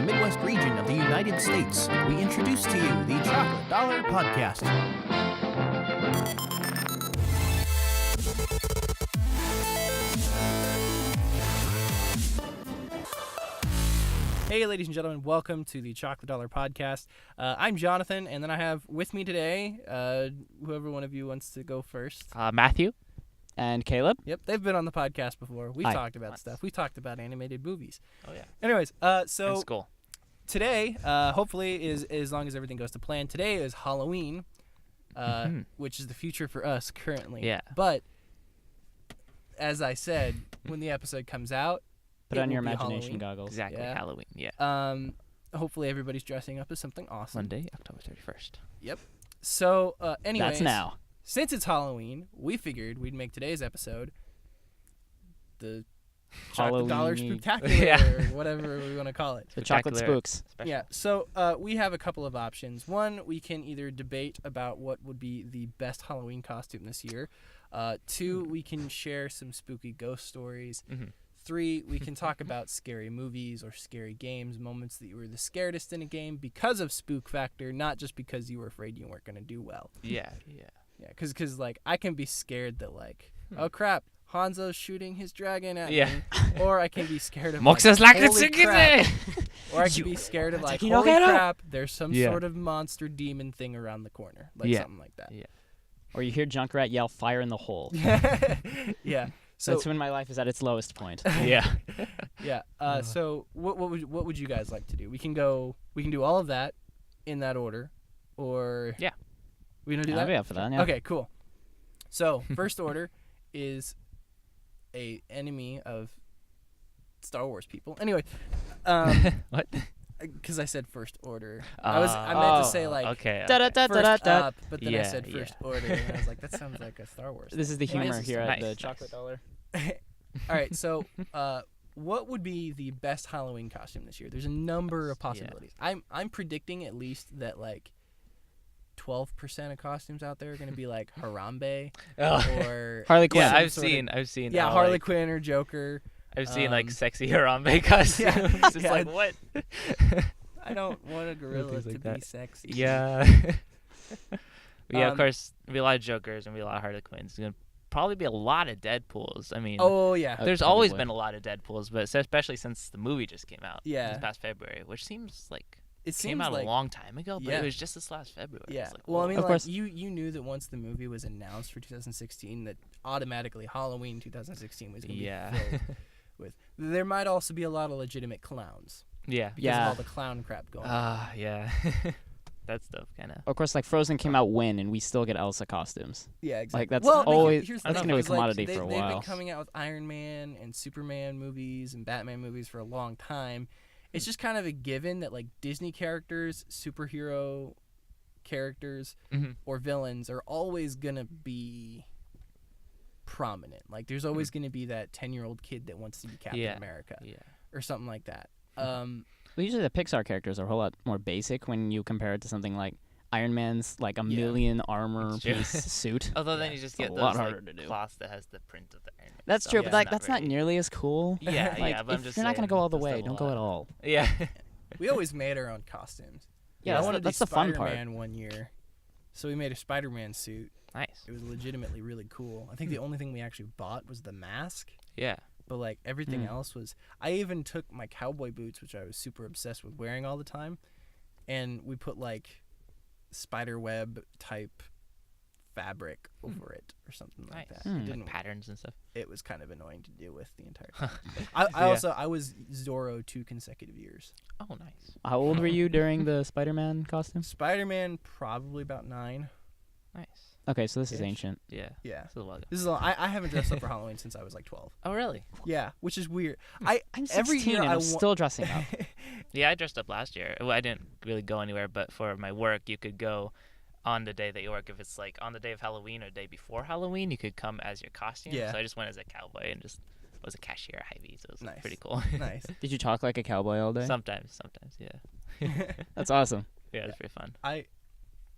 Midwest region of the United States, we introduce to you the Chocolate Dollar Podcast. Hey, ladies and gentlemen, welcome to the Chocolate Dollar Podcast. I'm Jonathan, and then I have with me today, whoever one of you wants to go first. Matthew. And Caleb? Yep, they've been on the podcast before. We've Hi. talked about stuff. We've talked about animated movies. Oh, yeah. Anyways, so That's cool. today, hopefully, is as long as everything goes to plan, today is Halloween, which is the future for us currently. Yeah. But, as I said, when the episode comes out, Put it on your will be imagination Halloween. goggles. Exactly. Yeah. Halloween. Yeah. Hopefully everybody's dressing up as something awesome. Monday, October 31st. Yep. So, anyways. That's now. Since it's Halloween, we figured we'd make today's episode the Chocolate Dollar Halloween-y. Spooktacular, Yeah. or whatever we want to call it. The chocolate Spectacular. spooks. Special. Yeah, so we have a couple of options. One, we can either debate about what would be the best Halloween costume this year. Two, we can share some spooky ghost stories. Mhm. Three, we can talk about scary movies or scary games, moments that you were the scaredest in a game because of spook factor, not just because you were afraid you weren't going to do well. Yeah. Yeah. Yeah, because like, I can be scared that, like, oh, crap, Hanzo's shooting his dragon at Yeah. me. Or I can be scared of, Moxas like, like holy it's crap. Or I can be scared of, like, holy crap, there's some Yeah. sort of monster demon thing around the corner. Like, Yeah. something like that. Yeah. Or you hear Junkrat yell, "Fire in the hole." Yeah. So, That's when my life is at its lowest point. Yeah. yeah. So what would you guys like to do? We can do all of that in that order, or Yeah. we gonna do I'll that? be up for that. Yeah. Okay, cool. So first order is a enemy of Star Wars people. Anyway, What? because I said first order. I meant to say like Okay. first up, but then I Yeah, said first order, and I was like, that sounds like a Star Wars. This is the Anyways, humor here at nice, the nice. Chocolate Dollar. All right, so what would be the best Halloween costume this year? There's a number of possibilities. I'm predicting at least that like 12% of costumes out there are going to be like Harambe or Harley Quinn. Yeah, some I've sort of- seen. yeah, all, Harley like, Quinn or Joker. I've seen like um, sexy Harambe costumes. It's yeah. like what? I don't want a gorilla Things to like be that. sexy. Yeah. Yeah, of Um, course, there'll be a lot of Jokers and be a lot of Harley Quinns. There's gonna probably be a lot of Deadpools. I mean, Oh yeah. there's always probably. been a lot of Deadpools, but especially since the movie just came out Yeah. this past February, which seems like It came seems out like a long time ago, but yeah. it was just this last February. yeah. It's like, Well, I whoa. mean, Of like course. you knew that once the movie was announced for 2016, that automatically Halloween 2016 was going to Yeah. be filled with. There might also be a lot of legitimate clowns Yeah. because Yeah. of all the clown crap going on. Yeah. That stuff kind of. Of course, like Frozen came out when, and we still get Elsa costumes. Yeah, exactly. Like, that's well, always- here's the that's thing, gonna be a is, like, commodity for a They've while. been coming out with Iron Man and Superman movies and Batman movies for a long time. It's just kind of a given that like Disney characters, superhero characters, Mm-hmm. or villains are always gonna be prominent. Like there's always gonna be that 10-year-old kid that wants to be Captain Yeah. America Yeah. or something like that. Well, usually the Pixar characters are a whole lot more basic when you compare it to something like Iron Man's like a Yeah. million armor That's true. piece suit. Although then Yeah, you just it's a get lot those harder like to do. cloths that has the print of the Iron Man That's stuff. true, Yeah, but it's like that's not really- nearly as cool. Yeah, like, yeah, but I'm if just you're not gonna saying, go all the that's way, still a don't go lot. at all. Yeah. we always made our own costumes. Yeah, I wanted that's to the be fun part. Spider-Man one year, so we made a Spider-Man suit. Nice. It was legitimately really cool. I think the only thing we actually bought was the mask, Yeah. but like everything Mm. else was. I even took my cowboy boots, which I was super obsessed with wearing all the time, and we put like spider web type fabric over it or something like Nice. that. Hmm. It didn't. Like patterns and stuff. It was kind of annoying to deal with the entire time. I Yeah. also I was Zorro 2 consecutive years. Oh, nice. How old were you during the Spider-Man costume? Spider-Man probably about 9. Nice. Okay, so this is Ish. ancient. Yeah. Yeah. This is a while ago. This is I haven't dressed up for Halloween since I was like 12. Oh, really? Yeah, which is weird. I'm every 16 year and I I'm wa- still dressing up. Yeah, I dressed up last year. Well, I didn't really go anywhere, but for my work, you could go on the day that you work. If it's like on the day of Halloween or day before Halloween, you could come as your costume. Yeah. So I just went as a cowboy and just was a cashier at Hy-Vee, so it was Nice. pretty cool. Nice. Did you talk like a cowboy all day? Sometimes, yeah. That's awesome. Yeah, it's pretty fun. I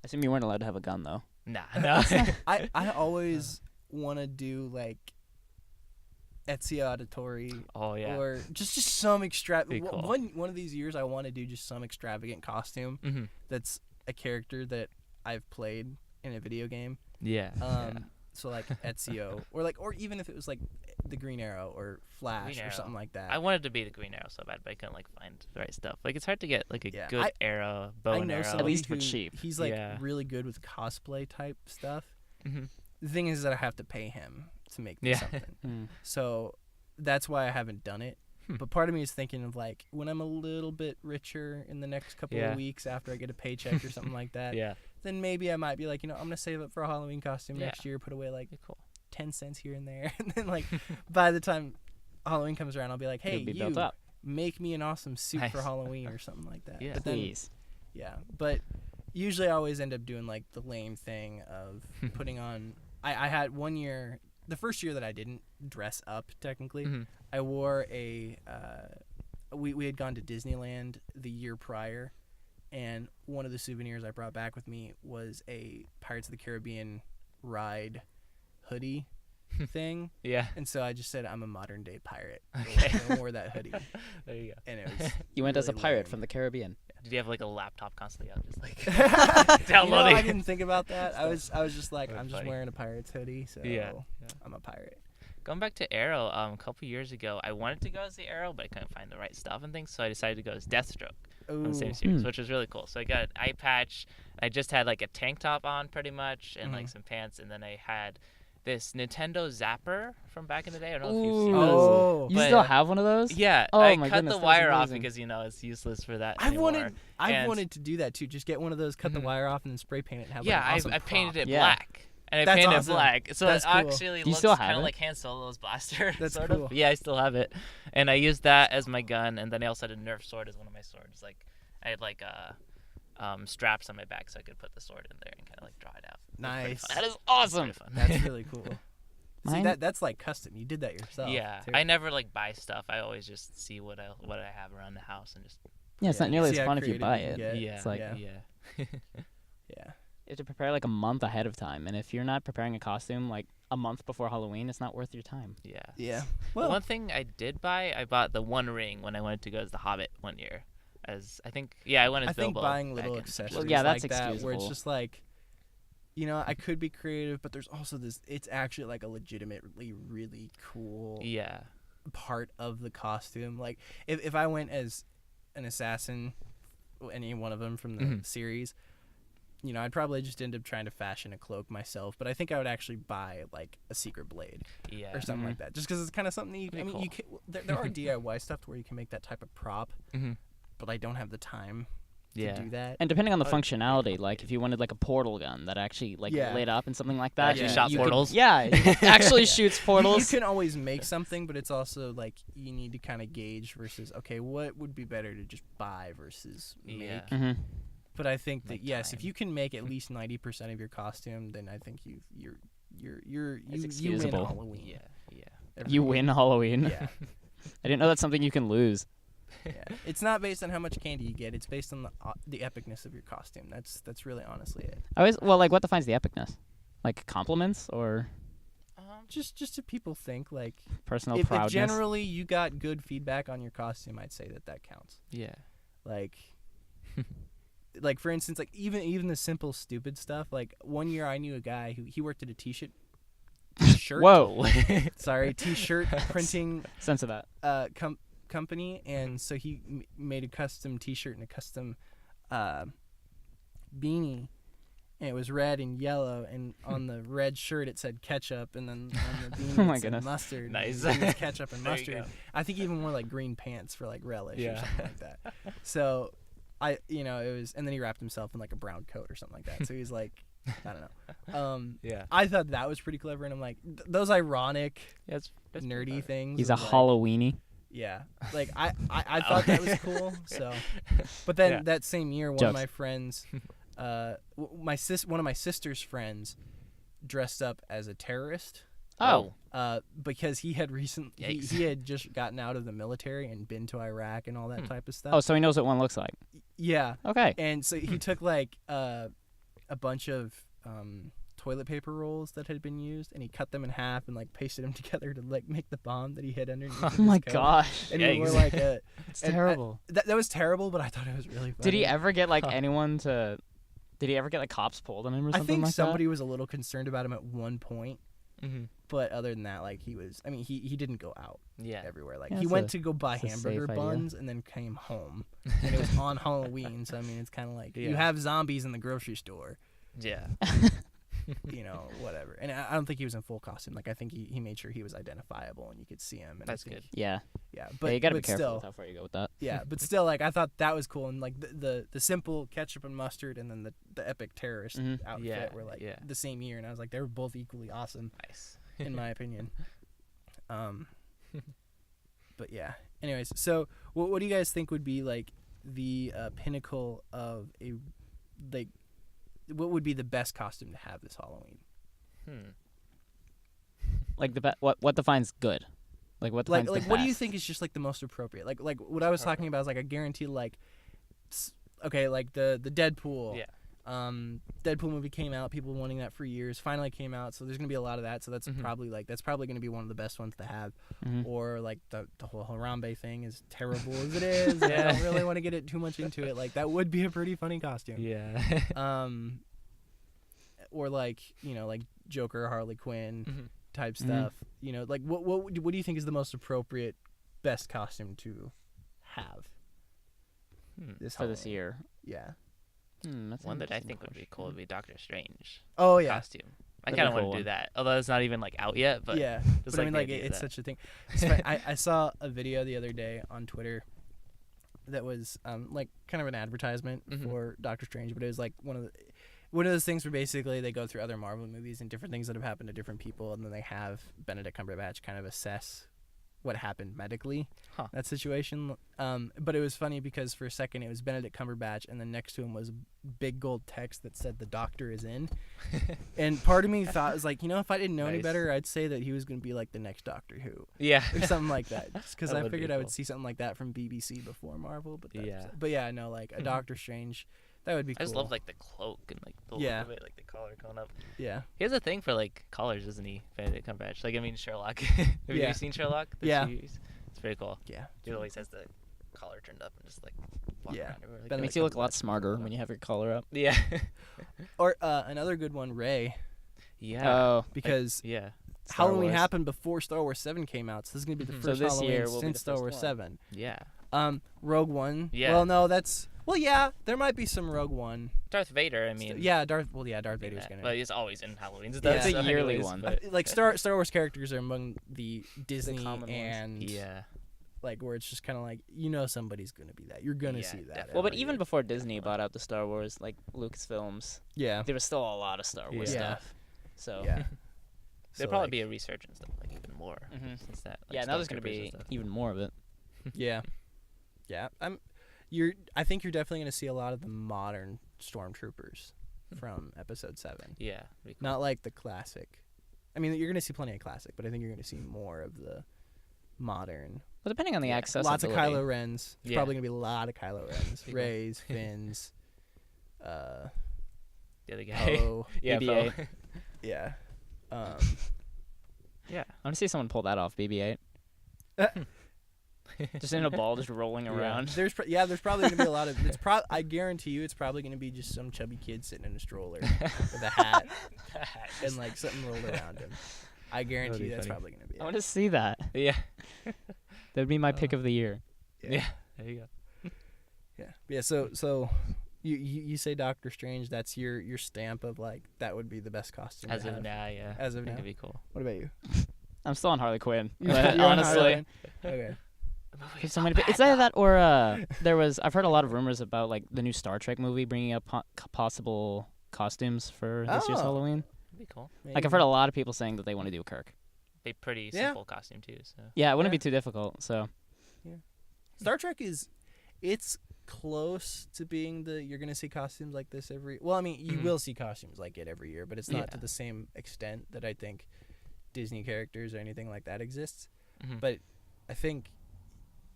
assume you weren't allowed to have a gun though. Nah, no. I always want to do like Ezio Auditore. Oh yeah. Or just some Be cool. one of these years I want to do just some extravagant costume Mm-hmm. that's a character that I've played in a video game. Yeah. So like Ezio or even if it was like the Green Arrow or Flash Green or Arrow. something like that. I wanted to be the Green Arrow so bad, but I couldn't like find the right stuff. Like it's hard to get like a Yeah, good arrow, bow I and know arrow. somebody At least for who- cheap. He's like Yeah. really good with cosplay type stuff. Mm-hmm. The thing is that I have to pay him to make me Yeah. something. Mm. So that's why I haven't done it. But part of me is thinking of like when I'm a little bit richer in the next couple Yeah. of weeks after I get a paycheck or something like that, Yeah. then maybe I might be like, I'm gonna save up for a Halloween costume Yeah. next year, put away like Be cool. 10 cents here and there, and then like by the time Halloween comes around, I'll be like, hey, It'll be you built up. make me an awesome suit for Nice. Halloween or something like that. Yeah. But then, Please. yeah, but usually I always end up doing like the lame thing of putting on. I had one year, the first year that I didn't dress up technically, Mm-hmm. I wore a. We had gone to Disneyland the year prior, and one of the souvenirs I brought back with me was a Pirates of the Caribbean ride hoodie thing, Yeah. and so I just said I'm a modern day pirate. Okay. And wore that hoodie, There you go. and it was. You went as a really pirate lame. from the Caribbean. Did you have like a laptop constantly out, just like I downloading? didn't think about that. I was just like, That's I'm just funny. wearing a pirate's hoodie, so Yeah. I'm a pirate. Going back to Arrow, a couple years ago, I wanted to go as the Arrow, but I couldn't find the right stuff and things, so I decided to go as Deathstroke on the same Ooh. series, Hmm. which was really cool. So I got an eye patch. I just had like a tank top on, pretty much, and like Mhm. some pants, and then I had this Nintendo Zapper from back in the day. I don't know if you've seen Ooh. those. Oh, You But- still have one of those? Yeah, Oh I my cut goodness, the that's wire off amazing. because it's useless for that I've anymore. I've And- wanted to do that too. Just get one of those, cut the Mhm. wire off, and then spray paint it. And have Yeah, like an awesome I painted prop. it Yeah. black. And I That's painted awesome. it black, so That's it cool. actually Do you looks still have kind of it? like Han Solo's blaster. That's sort cool. Of. Yeah, I still have it, and I used that as my gun. And then I also had a Nerf sword as one of my swords. Like I had like straps on my back, so I could put the sword in there and kind of like draw it out. It was pretty Nice. fun. That is It was awesome. pretty fun. That's really cool. See, Mine- that's like custom. You did that yourself. Yeah, too. I never like buy stuff. I always just see what I have around the house and just Yeah, it's Yeah, not nearly see as how fun if you creative buy you it. can get. yeah, It's like- yeah. yeah. Yeah. You have to prepare like a month ahead of time, and if you're not preparing a costume like a month before Halloween, it's not worth your time. Yeah. Yeah. The Well, one thing I did buy, I bought the One Ring when I wanted to go as the Hobbit one year. As I think, yeah, I went as I think Bilbo buying back little in- accessories Well, yeah, that's like that, where it's excusable. just like, I could be creative, but there's also this. It's actually like a legitimately really cool Yeah. part of the costume. Like if I went as an assassin, any one of them from the Mhm. series, I'd probably just end up trying to fashion a cloak myself. But I think I would actually buy like a secret blade Yeah. or something Mhm. like that, just because it's kind of something that you. Pretty I mean, cool. you can, there are DIY stuff where you can make that type of prop, Mhm. but I don't have the time Yeah. to do that. And depending on the Oh, functionality, like if you wanted like a portal gun that actually like Yeah. lit up and something like That that, actually you- shot you could- portals? yeah, it actually Yeah. shoots You portals. can always make something, but it's also like you need to kind of gauge versus okay, what would be better to just buy versus make. Yeah. hmm But I think that Like yes, time. if you can make at least 90% of your costume, then I think you win excusable. Halloween. Yeah. Yeah. every You year. win Halloween. Yeah, I didn't know that's something you can lose. yeah. It's not based on how much candy you get. It's based on the epicness of your costume. That's really honestly it. Like what defines the epicness? Like compliments or Just if people think like personal if proudness? generally you got good feedback on your costume, I'd say that counts. Yeah. Like like for instance, like even the simple stupid stuff. Like one year I knew a guy who he worked at a t-shirt Whoa. t-shirt printing Sense of that. company, and so he made a custom t-shirt and a custom beanie, and it was red and yellow, and on the red shirt it said ketchup, and then on the beanie Oh my it said goodness. mustard. Nice. And it was ketchup and There you mustard. go. I think he even wore like green pants for like relish or Yeah. something like that. So it was, and then he wrapped himself in like a brown coat or something like that. So he's like, I don't know. Yeah. I thought that was pretty clever, and I'm like, those ironic, Yeah, that's nerdy pretty things. He's a of, like, Halloweeny. yeah, like I thought that was cool. So, but then Yeah. that same year, one Jokes. of my friends, one of my sister's friends, dressed up as a terrorist. Oh. Because he had Yikes. he had just gotten out of the military and been to Iraq and all that type of stuff. Oh, so he knows what one looks like. Yeah, Okay. and so he took like a bunch of toilet paper rolls that had been used, and he cut them in half and like pasted them together to like make the bomb that he hid underneath. Oh my gosh. And he wore like a. It's terrible. That was terrible, but I thought it was really funny. Did he ever get like anyone to? Did he ever get like cops pulled on him or something I think like somebody was a little concerned about him at one point, Mm-hmm. but other than that, like he was. I mean, he didn't go out Yeah. everywhere. Like Yeah, he it's went a- to go buy it's a hamburger safe idea. buns and then came home, and it was on Halloween. So I mean, it's kind of like you Yeah. have zombies in the grocery store. Yeah. You know, whatever. And I don't think he was in full costume. Like I think he made sure he was identifiable and you could see him. And That's I think, good. Yeah. Yeah, But but you gotta be but careful still, with how far you go with that. yeah, but still, like I thought that was cool. And like the simple ketchup and mustard, and then the epic terrorist Mhm. outfit Yeah, were like yeah. the same year, and I was like, they were both equally awesome Nice. in my opinion. But yeah. Anyways, so what do you guys think would be like the pinnacle of a like what would be the best costume to have this Halloween? Like what defines good? Like what defines Like the what do you best? think is just like the most appropriate? Like what I was talking about is like I guarantee like okay, like the Deadpool. Yeah. Deadpool movie came out, people wanting that for years, finally came out, so there's going to be a lot of that, so that's Mhm. probably going to be one of the best ones to have. Mhm. Or like the whole Harambe thing, as terrible as it is, I don't really want to get it too much into it. Like that would be a pretty funny costume. Yeah. Or like, you know, like Joker, Harley Quinn Mm-hmm. type Mhm. stuff. You know, like what do you think is the most appropriate best costume to have this for this Halloween? year. Yeah. That's an One that I interesting think would be cool would question. be Doctor Strange Oh yeah. costume. I That'd be kind a of want cool to one. do that, although it's not even like out yet. But yeah. just But I mean, the like idea of it's that. such a thing. It's funny, I saw a video the other day on Twitter that was like kind of an advertisement Mhm. for Doctor Strange, but it was like one of those things where basically they go through other Marvel movies and different things that have happened to different people, and then they have Benedict Cumberbatch kind of assess what happened medically, Huh. that situation. But it was funny because for a second it was Benedict Cumberbatch, and then next to him was big gold text that said "The doctor is in," and part of me thought, was like, you know, if I didn't know any Nice. better, I'd say that he was going to be like the next Doctor Who Yeah. or something like that, just because That I would be figured I would cool. see something like that from BBC before Marvel. But Yeah. but yeah, no, like a Mhm. Doctor Strange, that would be I cool. just love like the cloak and like the Yeah. look of it, like the collar going up. yeah. He has a thing for like collars, doesn't he? Benedict Cumberbatch. Like I mean Sherlock. Have Yeah. you seen Sherlock? The Yeah. series? It's pretty cool. Yeah. He always has the collar turned up and just like walk Yeah. around everywhere. Like, Benedict It makes you look a lot smarter when you have your collar up. Yeah. Or another good one, Ray, Yeah. Oh, because Yeah. Star Halloween Wars. happened before Star Wars 7 came out, so this is going to be the Mhm. So first this Halloween year will be since the Star first Wars one. 7. Yeah. Rogue One. Yeah. Well, no, yeah, there might be some Rogue One. Darth Vader. I mean. Yeah, Darth being Vader's that, going But to. he's always in Halloween stuff. Yeah. It's a so yearly anyways, one. but- Like Star Wars characters are among the Disney common ones. and Yeah. like where it's just kind of like, you know, somebody's going to be that. You're going to Yeah, see that. definitely. well, but every even year. before Disney bought out the Star Wars, like Lucasfilms, Yeah. there was still a lot of Star Wars Yeah. stuff. So Yeah. There'll So, probably like, be a resurgence of like even more Mhm. since that. Like, yeah, now there's gonna Stormtroopers be and stuff. even more of it. Yeah. Yeah. I think you're definitely going to see a lot of the modern stormtroopers from episode 7. Yeah. Pretty cool. Not like the classic. I mean, you're going to see plenty of classic, but I think you're going to see more of the modern. Well, depending on the Yeah. accessibility. Lots of Kylo Rens. There's Yeah. probably going to be a lot of Kylo Rens. Pretty cool. Rays, Finns, The other guy. Poe. Yeah. BB-8. Poe. Yeah. Yeah. I want to see someone pull that off, BB-8. Just in a ball, just rolling around. There's probably going to be a lot of. I guarantee you, it's probably going to be just some chubby kid sitting in a stroller with a hat and like something rolled around him. I guarantee be you that's funny. probably going to be. I It. want to see that. Yeah. That'd be my pick of the year. Yeah. There you go. Yeah. So you say Doctor Strange. That's your stamp of like that would be the best costume. As to of have. now, yeah. As of I think now. it'd be cool. What about you? I'm still on Harley Quinn. You're on Harley Honestly, Quinn? Okay. there's so many. It's either that or I've heard a lot of rumors about like the new Star Trek movie bringing up possible costumes for this year's Oh. Halloween. It'd be cool. Like I've heard a lot of people saying that they want to do Kirk. Be pretty Yeah. simple costume too. So. Yeah, it wouldn't Yeah. be too difficult. So Star Trek it's close to being you're gonna see costumes like this every. Well, I mean, you Mhm. will see costumes like it every year, but it's not to Yeah. the same extent that I think Disney characters or anything like that exists. Mhm. But I think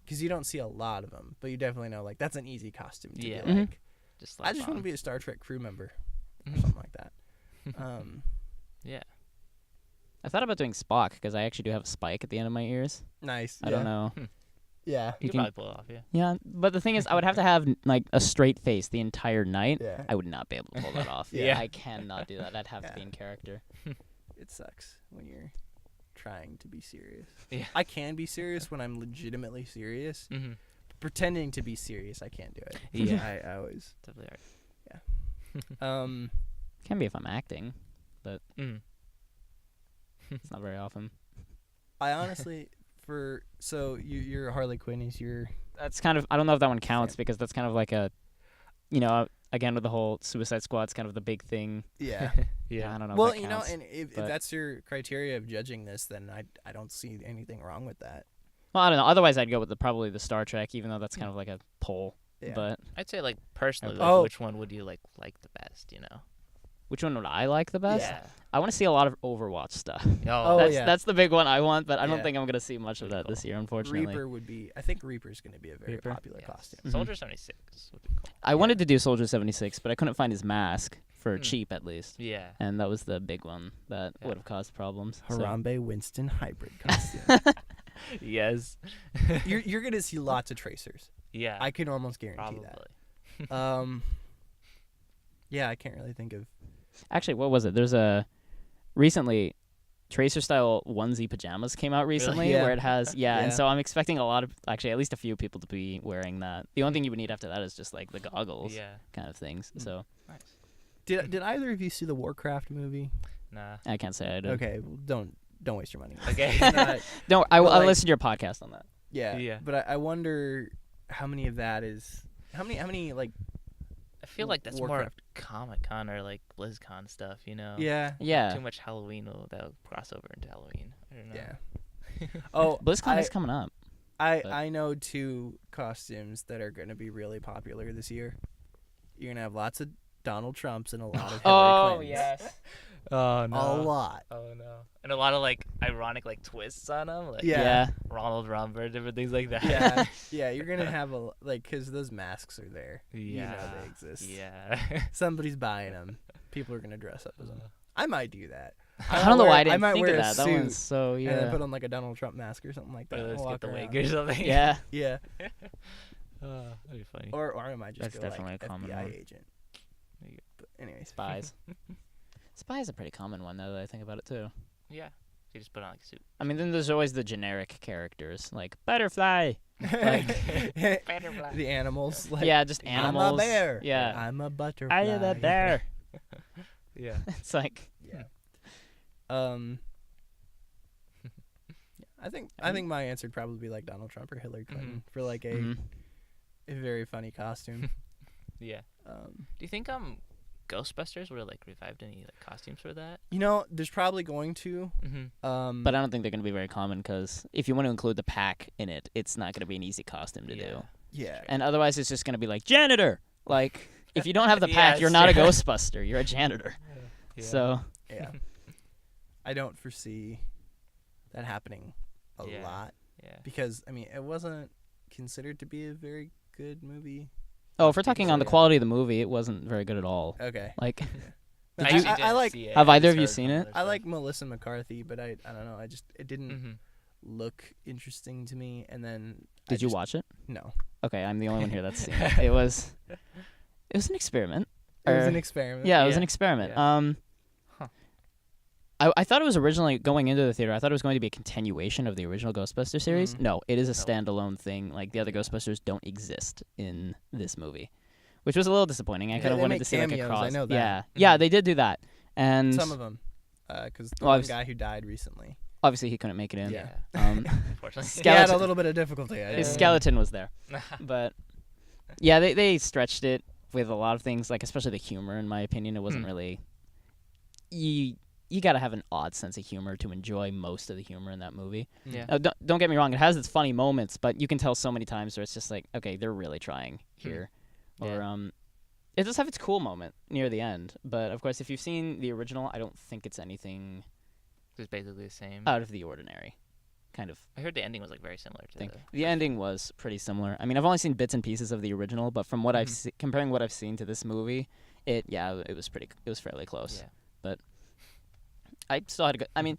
because you don't see a lot of them, but you definitely know like that's an easy costume to Yeah. be like. Just I just want to on. be a Star Trek crew member or Mhm. something like that. Yeah. I thought about doing Spock because I actually do have a spike at the end of my ears. Nice. I don't know. Yeah. You could probably pull it off, yeah. Yeah, but the thing is, I would have to have like a straight face the entire night. Yeah. I would not be able to pull that off. Yeah. I cannot do that. I'd have to be Yeah. in character. It sucks when you're trying to be serious. Yeah. I can be serious when I'm legitimately serious. Mm-hmm. Pretending to be serious, I can't do it. Yeah. I always. Definitely Can be if I'm acting. Mm. It's not very often. I honestly, you're Harley Quinn is your. That's kind of, I don't know if that one counts because that's kind of like a, again with the whole Suicide Squad, it's kind of the big thing. Yeah. I don't know. Well, if that counts, and if that's your criteria of judging this, then I don't see anything wrong with that. well, I don't know. Otherwise, I'd go with probably the Star Trek, even though that's kind of like a poll. Yeah. But I'd say, like, personally, Oh. which one would you like the best, which one would I like the best? Yeah. I want to see a lot of Overwatch stuff. Oh, that's, yeah. that's the big one I want, but I don't Yeah. think I'm gonna see much of that this year, unfortunately. Reaper would be. I think Reaper's going to be a very Reaper? popular costume. Mhm. Soldier 76 would be cool. I wanted to do Soldier 76, but I couldn't find his mask for Hmm. cheap at least, Yeah. and that was the big one that Yeah. would have caused problems. so- Harambe Winston hybrid costume. Yes. you're going to see lots of tracers. Yeah. I can almost guarantee probably. that. Yeah, I can't really think of. Actually, what was it? There's a recently Tracer style onesie pajamas came out recently Yeah. where it has and Yeah. so I'm expecting a lot of at least a few people to be wearing that. The only thing you would need after that is just like the goggles Yeah. kind of things. So Nice. Did either of you see the Warcraft movie? Nah. I can't say I did. Okay, well, don't waste your money. Okay. It's not- Don't But, I'll like- listen to your podcast on that. yeah. Yeah. But I wonder how many of that is. How many like. I feel like that's Warcraft. more Comic-Con or, like, BlizzCon stuff, Yeah. Yeah. Too much Halloween that'll cross over into Halloween. I don't know. Yeah. Oh, BlizzCon is coming up. but- I know 2 costumes that are going to be really popular this year. You're going to have lots of Donald Trumps and a lot of Hillary Clintons. Oh, A lot. Oh, no. And a lot of, like, ironic, like, twists on them. Like, Yeah. Ronald Rumber, different things like that. Yeah. Yeah, you're going to have because those masks are there. Yeah. You know they exist. Yeah. Somebody's buying them. People are going to dress up as them. I might do that. I don't know why I I didn't might think wear of a that. That suit one's so And then yeah. put on like a Donald Trump mask or something like that. Or and let's get walk the around. wig or something. Yeah. Yeah. That'd be funny. Or I might just That's go definitely like a common FBI one. agent. There you go. But anyways. Spies. Spies a pretty common one though that I think about it too. Yeah. You just put on, like, a suit. I mean, then there's always the generic characters like butterfly. Butterfly. The animals. Like, Yeah, just animals. I'm a bear. Yeah. I'm a butterfly. I am a bear. Yeah. It's like Yeah. I think my answer would probably be like Donald Trump or Hillary Clinton for like a very funny costume. Yeah. Do you think Ghostbusters would have, like, revived any, like, costumes for that? There's probably going to. Mm-hmm. but I don't think they're going to be very common because if you want to include the pack in it, it's not going to be an easy costume to do. Yeah. And otherwise, it's just going to be like janitor. Like if you don't have the Yeah, pack, it's you're not a true. Ghostbuster. You're a janitor. Yeah. So Yeah. I don't foresee that happening a Yeah. lot Yeah. because it wasn't considered to be a very good movie. if we're talking on the Yeah. quality of the movie, it wasn't very good at all. Okay. Like I Did you- actually I didn't like- see it. Have I either just of you heard seen from it? other I stuff. like Melissa McCarthy, but I don't know. It didn't Mhm. look interesting to me. And then Did you watch it? No. Okay, I'm the only one here that's seen it. It was an experiment. It was Or- an experiment. Yeah, it was Yeah. an experiment. Yeah. Huh. I thought it was originally going into the theater. I thought it was going to be a continuation of the original Ghostbuster series. Mhm. No, it is a No. standalone thing. Like the other Ghostbusters don't exist in this movie, which was a little disappointing. I Yeah, kind of they wanted make to see like a cameos, I cross. know that. Yeah, yeah, they did do that, and Some of them. Because the Well, one guy who died recently. obviously he couldn't make it in. Yeah. Unfortunately. He had a Skeleton- little bit of difficulty. His Yeah. skeleton was there, but yeah, they stretched it with a lot of things, like especially the humor. In my opinion, it wasn't really. You got to have an odd sense of humor to enjoy most of the humor in that movie. Yeah. Don't get me wrong; it has its funny moments, but you can tell so many times where it's just like, okay, they're really trying here, Yeah. or it does have its cool moment near the end. But of course, if you've seen the original, I don't think it's anything It's basically the same. out of the ordinary, kind of I heard the ending was, like, very similar to thing. the. The ending was pretty similar. I mean, I've only seen bits and pieces of the original, but from what Mhm. comparing what I've seen to this movie, it was fairly close. Yeah. I still had a good. I mean,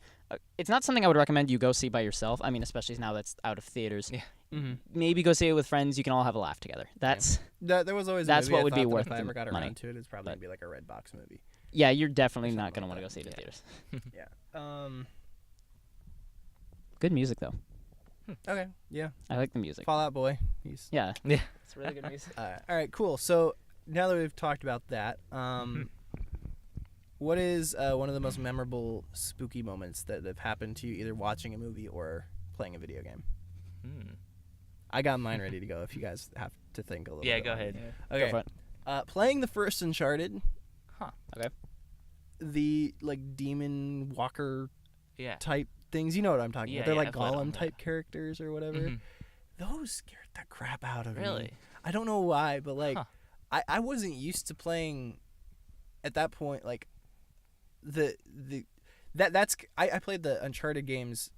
it's not something I would recommend you go see by yourself. I mean, especially now that's out of theaters. Yeah. Mm-hmm. Maybe go see it with friends. You can all have a laugh together. That's There was always That's a movie what I would be thought that worth if I the ever got money. around to it, it's probably But- gonna be like a red box movie. yeah. You're definitely Something not gonna like want to that. go see it in Yeah. theaters. Yeah. Good music though. Okay. Yeah. I like the music. Fallout Boy. He's. Yeah. Yeah. It's really good music. All right. Cool. So now that we've talked about that, what is one of the most memorable spooky moments that have happened to you, either watching a movie or playing a video game? I got mine ready to go. If you guys have to think a little. Yeah, bit go on it. ahead. Okay. Go for it. Playing the first Uncharted, Okay. the like demon walker Yeah. type things. You know what I'm talking Yeah, about? They're yeah, like I've played them, golem type characters or whatever. Mhm. Those scared the crap out of me. Really? I don't know why, but like Huh. I wasn't used to playing at that point. Like I played the Uncharted games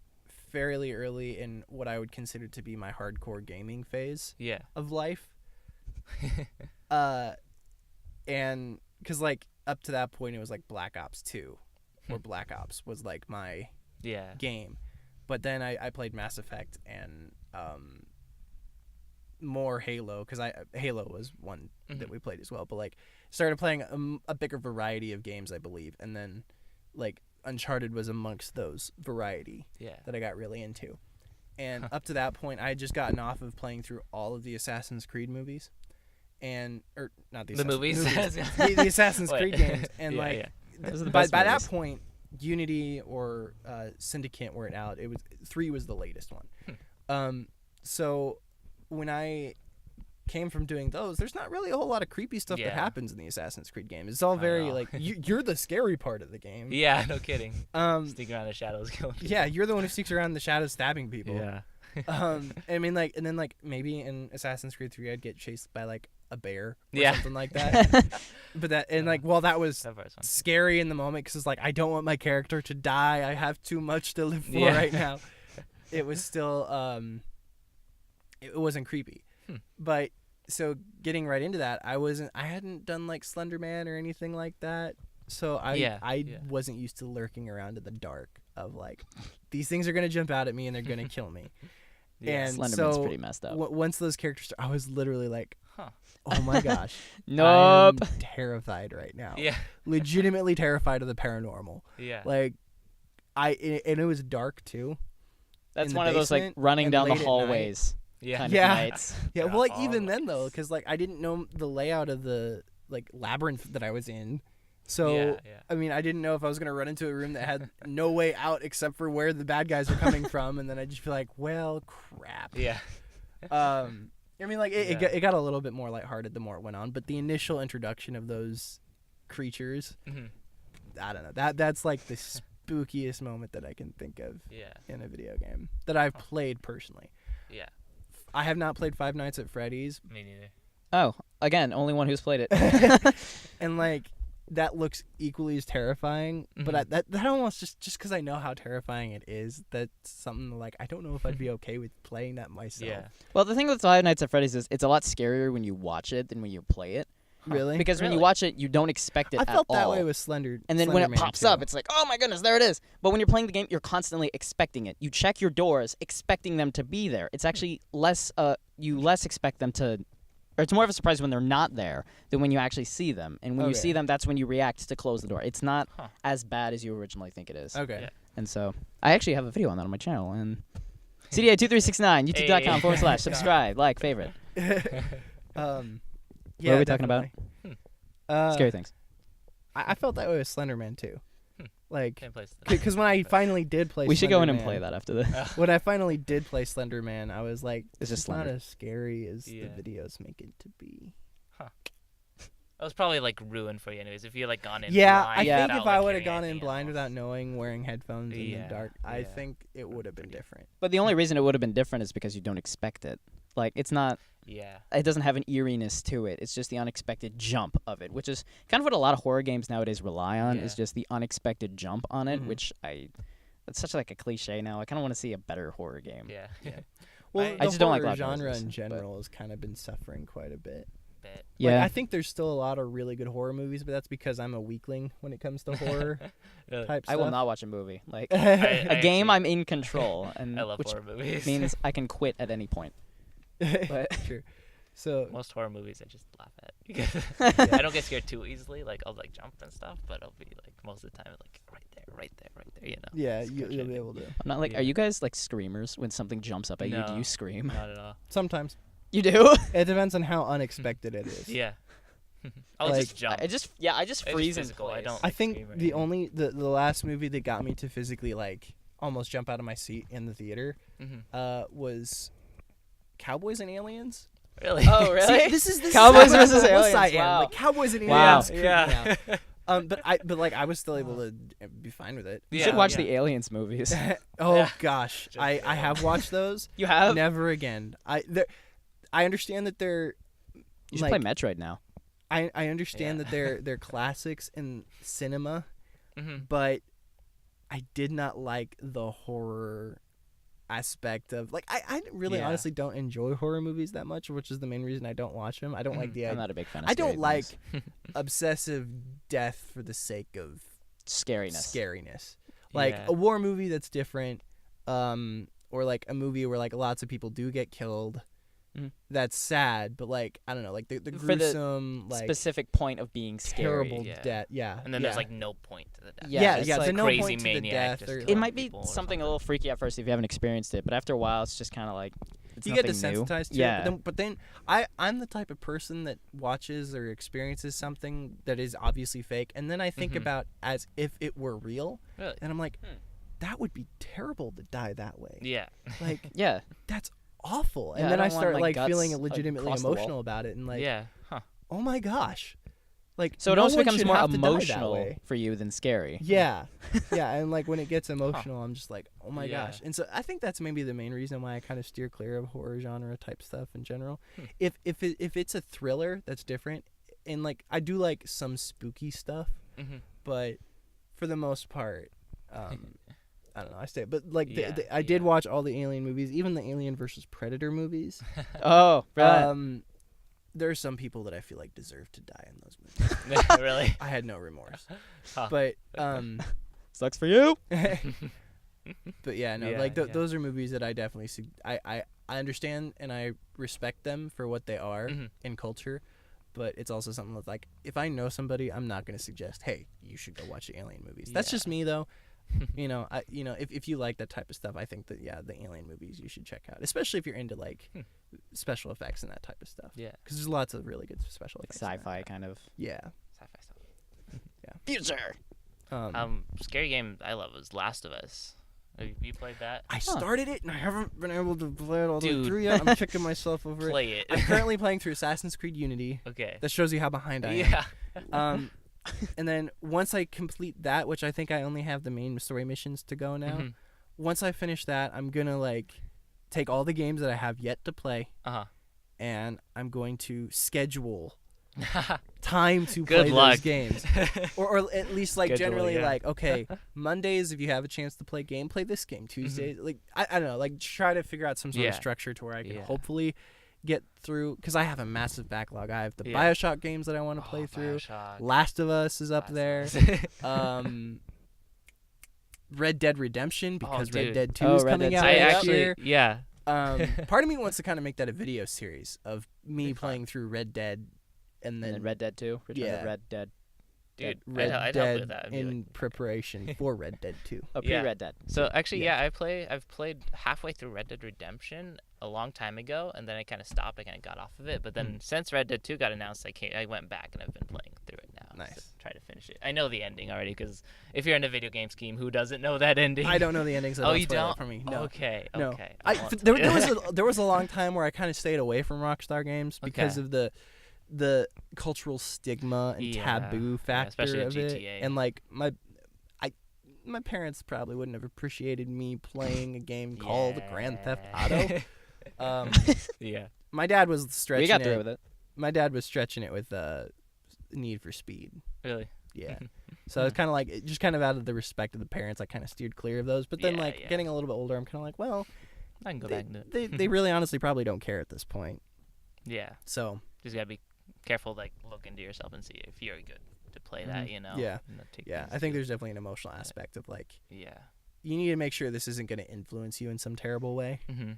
fairly early in what I would consider to be my hardcore gaming phase Yeah. of life. And because like up to that point it was like Black Ops 2 or Black Ops was like my Yeah. game, but then I played Mass Effect and more Halo, because Halo was one that we played as well, but like started playing a bigger variety of games, I believe, and then like Uncharted was amongst those variety Yeah. that I got really into. And up to that point I had just gotten off of playing through all of the Assassin's Creed movies, and or not the The movies? the Assassin's Wait. Creed games, and Yeah, like yeah. Those are the by best that movies. point Unity or Syndicate weren't out. It was 3 was the latest one. So when I came from doing those, there's not really a whole lot of creepy stuff that Yeah. happens in the Assassin's Creed game. It's all very know. like you're the scary part of the game. Yeah, no kidding. Sneak Sneaking around the shadows, killing people. Yeah, you're the one who sneaks around in the shadows stabbing people. Yeah. I mean, like, and then like maybe in Assassin's Creed 3 I'd get chased by like a bear or Yeah. something like that. But that and like, well, that was That part's fun. scary in the moment because it's like I don't want my character to die. I have too much to live for Yeah. right now. It was still it wasn't creepy. But so getting right into that, I hadn't done like Slender Man or anything like that. So I wasn't used to lurking around in the dark of like these things are going to jump out at me and they're going to kill me. Yeah. And Slenderman's so pretty messed up. once those characters, I was literally like, Huh. oh my gosh. Nope. I'm terrified right now. Yeah. Legitimately terrified of the paranormal. Yeah. Like and it was dark too. That's in the one of those like basement running and down the late at night. hallways Yeah. kind Yeah. of nights. Yeah, They're well, like all even like- then though, because like I didn't know the layout of the like labyrinth that I was in, so Yeah. I mean I didn't know if I was gonna run into a room that had no way out except for where the bad guys were coming from, and then I'd just be like, well, crap. Yeah. I mean like it Yeah. got a little bit more lighthearted the more it went on, but the initial introduction of those creatures, Mhm. I don't know, that's like the spookiest moment that I can think of Yeah. in a video game that I've played personally. Yeah. I have not played Five Nights at Freddy's, Me neither. Oh, again, only one who's played it. and like that looks equally as terrifying. But that almost just because I know how terrifying it is, that's something like I don't know if I'd be okay with playing that myself. Yeah. Well, the thing with Five Nights at Freddy's is it's a lot scarier when you watch it than when you play it. Really? Because when you Really? watch it, you don't expect it I at felt that all. way with Slender. And then when it Slender Man pops too. up, it's like, oh my goodness, there it is. But when you're playing the game, you're constantly expecting it. You check your doors, expecting them to be there. It's actually less, you less expect them to, or it's more of a surprise when they're not there than when you actually see them. And when you Okay. see them, that's when you react to close the door. It's not Huh. as bad as you originally think it is. Okay. Yeah. And so I actually have a video on that on my channel. And CDA2369, youtube.com Hey. /subscribe, like, favorite. Yeah, are we talking about? definitely. Hmm. Scary things. I felt that way with Slender Man too. Like, Can't play stuff. because when I finally did play, We should go in and Slender play Man- that after this. When I finally did play Slender Man, I was like, It's just not Slender. as scary as Yeah. the videos make it to be. That was probably like ruined for you anyways. If you like gone in Yeah, blind I Yeah. think without, if I like, would have hearing gone in anything blind else. without knowing, wearing headphones in the Yeah, dark, I yeah. think it would have been different. But the only reason it would have been different is because you don't expect it. Like, it's not, Yeah. it doesn't have an eeriness to it. It's just the unexpected jump of it, which is kind of what a lot of horror games nowadays rely on, is Yeah. just the unexpected jump on it, Mhm. which it's such like a cliche now. I kind of want to see a better horror game. Yeah. Well, I the just don't like horror loud genre noises, in but- general has kind of been suffering quite a bit. bit. Yeah. I think there's still a lot of really good horror movies, but that's because I'm a weakling when it comes to horror Really. type stuff. I will not watch a movie. Like I a game, actually- I'm in control, and I love which horror movies. means I can quit at any point. But Sure. So Most horror movies I just laugh at because I don't get scared too easily. Like I'll like jump and stuff, but I'll be like most of the time like right there. You know. yeah, It's you'll kinda be trippy. able to. I'm not like. Yeah. Are you guys like screamers when something jumps up at you? Do No. you scream? Not at all. Sometimes You do? it depends on how unexpected it is. Yeah. I'll Like, just jump. I just It's freeze in physical, I place. don't- I like think scream or the anything. only the last movie that got me to physically like almost jump out of my seat in the theater was Cowboys and Aliens. Really? Oh, really? See, this is Cowboys how versus close I Aliens, am. wow. Like Cowboys and Wow. Aliens. creep me out. Yeah. But like I was still able to be fine with it. You Yeah, should watch yeah. the Aliens movies. Oh Yeah. gosh, Just I kidding. have watched those. You have? Never again. I understand that they're. You should like, play Metroid now. I understand Yeah. that they're classics in cinema, Mm-hmm. but I did not like the horror aspect of like I really Yeah. honestly don't enjoy horror movies that much, which is the main reason I don't watch them. I don't like the I'm not a big fan of I don't scary like things. obsessive death for the sake of scariness. Like Yeah. a war movie that's different, or like a movie where like lots of people do get killed. Mhm. That's sad, but like I don't know, like the For the gruesome, like Specific point of being scary. terrible Yeah. death. Yeah, And then yeah. there's like no point to the death. Yeah, yeah, it's the like no crazy point to the maniac death just or- It killing might be people or something a little freaky at first if you haven't experienced it, but after a while, it's just kind of like it's you get nothing new. desensitized to Yeah. it. But then I'm the type of person that watches or experiences something that is obviously fake, and then I think Mhm. about as if it were real, Really? and I'm like, Hmm. that would be terrible to die that way. Yeah. Like Yeah. that's awful. And Yeah, I then I don't want start my like guts, feeling like, legitimately across the wall. emotional about it, and like, Yeah. Huh. oh my gosh, like So it no almost one becomes should more have to die that emotional way. for you than scary. Yeah, yeah, and like when it gets emotional, I'm just like, oh my Yeah. gosh. And so I think that's maybe the main reason why I kind of steer clear of horror genre type stuff in general. Hmm. If it's a thriller that's different, and like I do like some spooky stuff, Mm-hmm. but for the most part, I don't know. I stay, but like Yeah, I did yeah. watch all the Alien movies, even the Alien versus Predator movies. Oh, right. There are some people that I feel like deserve to die in those movies. Really? I had no remorse, Huh. but Sucks for you. but yeah, no, Yeah, like yeah. those are movies that I definitely I understand and I respect them for what they are Mhm. in culture, but it's also something that's like if I know somebody, I'm not gonna suggest, hey, you should go watch the Alien movies. That's Yeah. just me though. If you like that type of stuff, I think that the Alien movies you should check out, especially if you're into like special effects and that type of stuff. Yeah. Because there's lots of really good special Like effects. in that. sci-fi kind of Yeah. Sci-fi stuff. future. Scary game I love was Last of Us. Have you played that? I started it and I haven't been able to play it all the way Dude. through yet. I'm kicking myself over it. Play it. I'm currently playing through Assassin's Creed Unity. Okay. That shows you how behind I am. Yeah. And then once I complete that, which I think I only have the main story missions to go now. Mhm. Once I finish that, I'm gonna like take all the games that I have yet to play, Uh and I'm going to schedule time to Good play luck. those games, or at least like Schedule, generally yeah. like okay, Mondays if you have a chance to play game, play this game. Tuesdays, like I don't know, like try to figure out some sort of Yeah. structure to where I can Yeah. hopefully get through because I have a massive backlog. I have the Yeah. BioShock games that I want to play through. BioShock. Last of Us is up Last there. of Us. Red Dead Redemption because Red dude. Dead 2 Oh, is Red coming Dead out 2. I next actually, year. yeah. Part of me wants to kind of make that a video series of me playing through Red Dead and And then then Red Dead 2. Return yeah. of Red Dead. Dude, Red I'd help Dead with that. I'd be in like- preparation for Red Dead 2. Oh, Yeah. pre-Red Dead. So actually, Yeah. I've played halfway through Red Dead Redemption a long time ago, and then I kind of stopped. I kind of got off of it. But then since Red Dead 2 got announced, I went back and I've been playing through it now. Nice. To try to finish it. I know the ending already because if you're in a video game scheme, who doesn't know that ending? I don't know the endings. So Oh, don't you spoil it don't? for me. No. Okay. No. Okay. I, won't there, tell there you. was there was a long time where I kind of stayed away from Rockstar games because Okay. of the cultural stigma and Yeah. taboo Yeah, factor especially in of it, GTA. and like my parents probably wouldn't have appreciated me playing a game called Grand Theft Auto. Yeah. My dad was stretching We got it. through with it. My dad was stretching it with Need for Speed. Really. Yeah. So it's kind of like just kind of out of the respect of the parents, I kind of steered clear of those. But then Yeah, like yeah. getting a little bit older, I'm kind of like, well, I can go they, back to it. they really honestly probably don't care at this point. Yeah. So Just gotta be careful, like look into yourself and see if you're good to play that. You know. Yeah. And not take Yeah, things I think too- there's definitely an emotional aspect of like Yeah. you need to make sure this isn't going to influence you in some terrible way. Mm-hmm.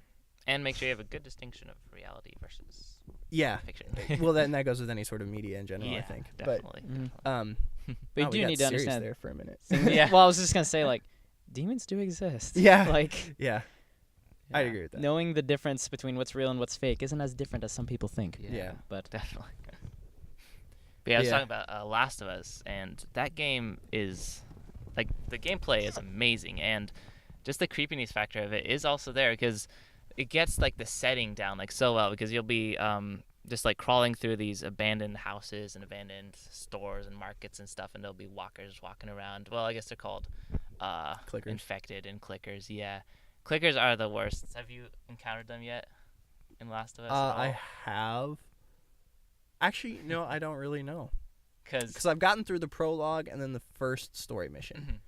And make sure you have a good distinction of reality versus Yeah. fiction. Well, then that goes with any sort of media in general, yeah, I think. definitely. But But you we do got need to serious understand. there for a minute. Yeah. Well, I was just gonna say like, demons do exist. Yeah. Like, Yeah, Yeah. I'd agree with that. knowing the difference between what's real and what's fake isn't as different as some people think. Yeah. But Definitely. But yeah, I was Yeah. talking about Last of Us, and that game is, like, the gameplay is amazing, and just the creepiness factor of it is also there, because it gets, like, the setting down, like, so well, because you'll be just, like, crawling through these abandoned houses and abandoned stores and markets and stuff, and there'll be walkers walking around. Well, I guess they're called Clickers. infected and clickers, yeah. Clickers are the worst. Have you encountered them yet in Last of Us at all? I have. Actually, no, I don't really know. Because Because I've gotten through the prologue and then the first story mission.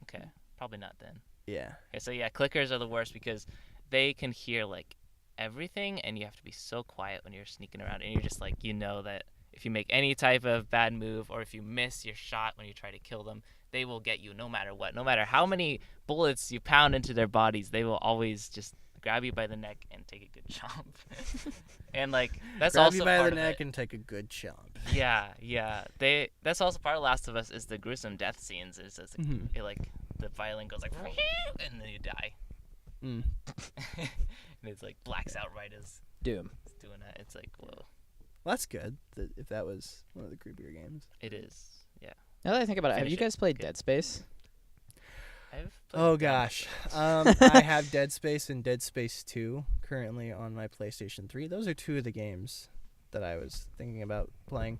Okay, probably not then. Yeah. Okay, so yeah, clickers are the worst because they can hear like everything, and you have to be so quiet when you're sneaking around, and you're just like, you know that if you make any type of bad move or if you miss your shot when you try to kill them, they will get you no matter what. No matter how many bullets you pound into their bodies, they will always just grab you by the neck and take a good chomp. And like that's Grab also you by part the of neck it. and take a good chomp. Yeah. That's also part of Last of Us is the gruesome death scenes. Is just, it, like the violin goes like, and then you die, Mm. and it's like blacks out right as Doom. it's doing that. It's like whoa, Well, that's good. If that was one of the creepier games. it is. Yeah, Now that I think about it, have Finish you it. guys played Good. Dead Space? I've played Oh them. gosh. I have Dead Space and Dead Space 2 currently on my PlayStation 3. Those are two of the games that I was thinking about playing.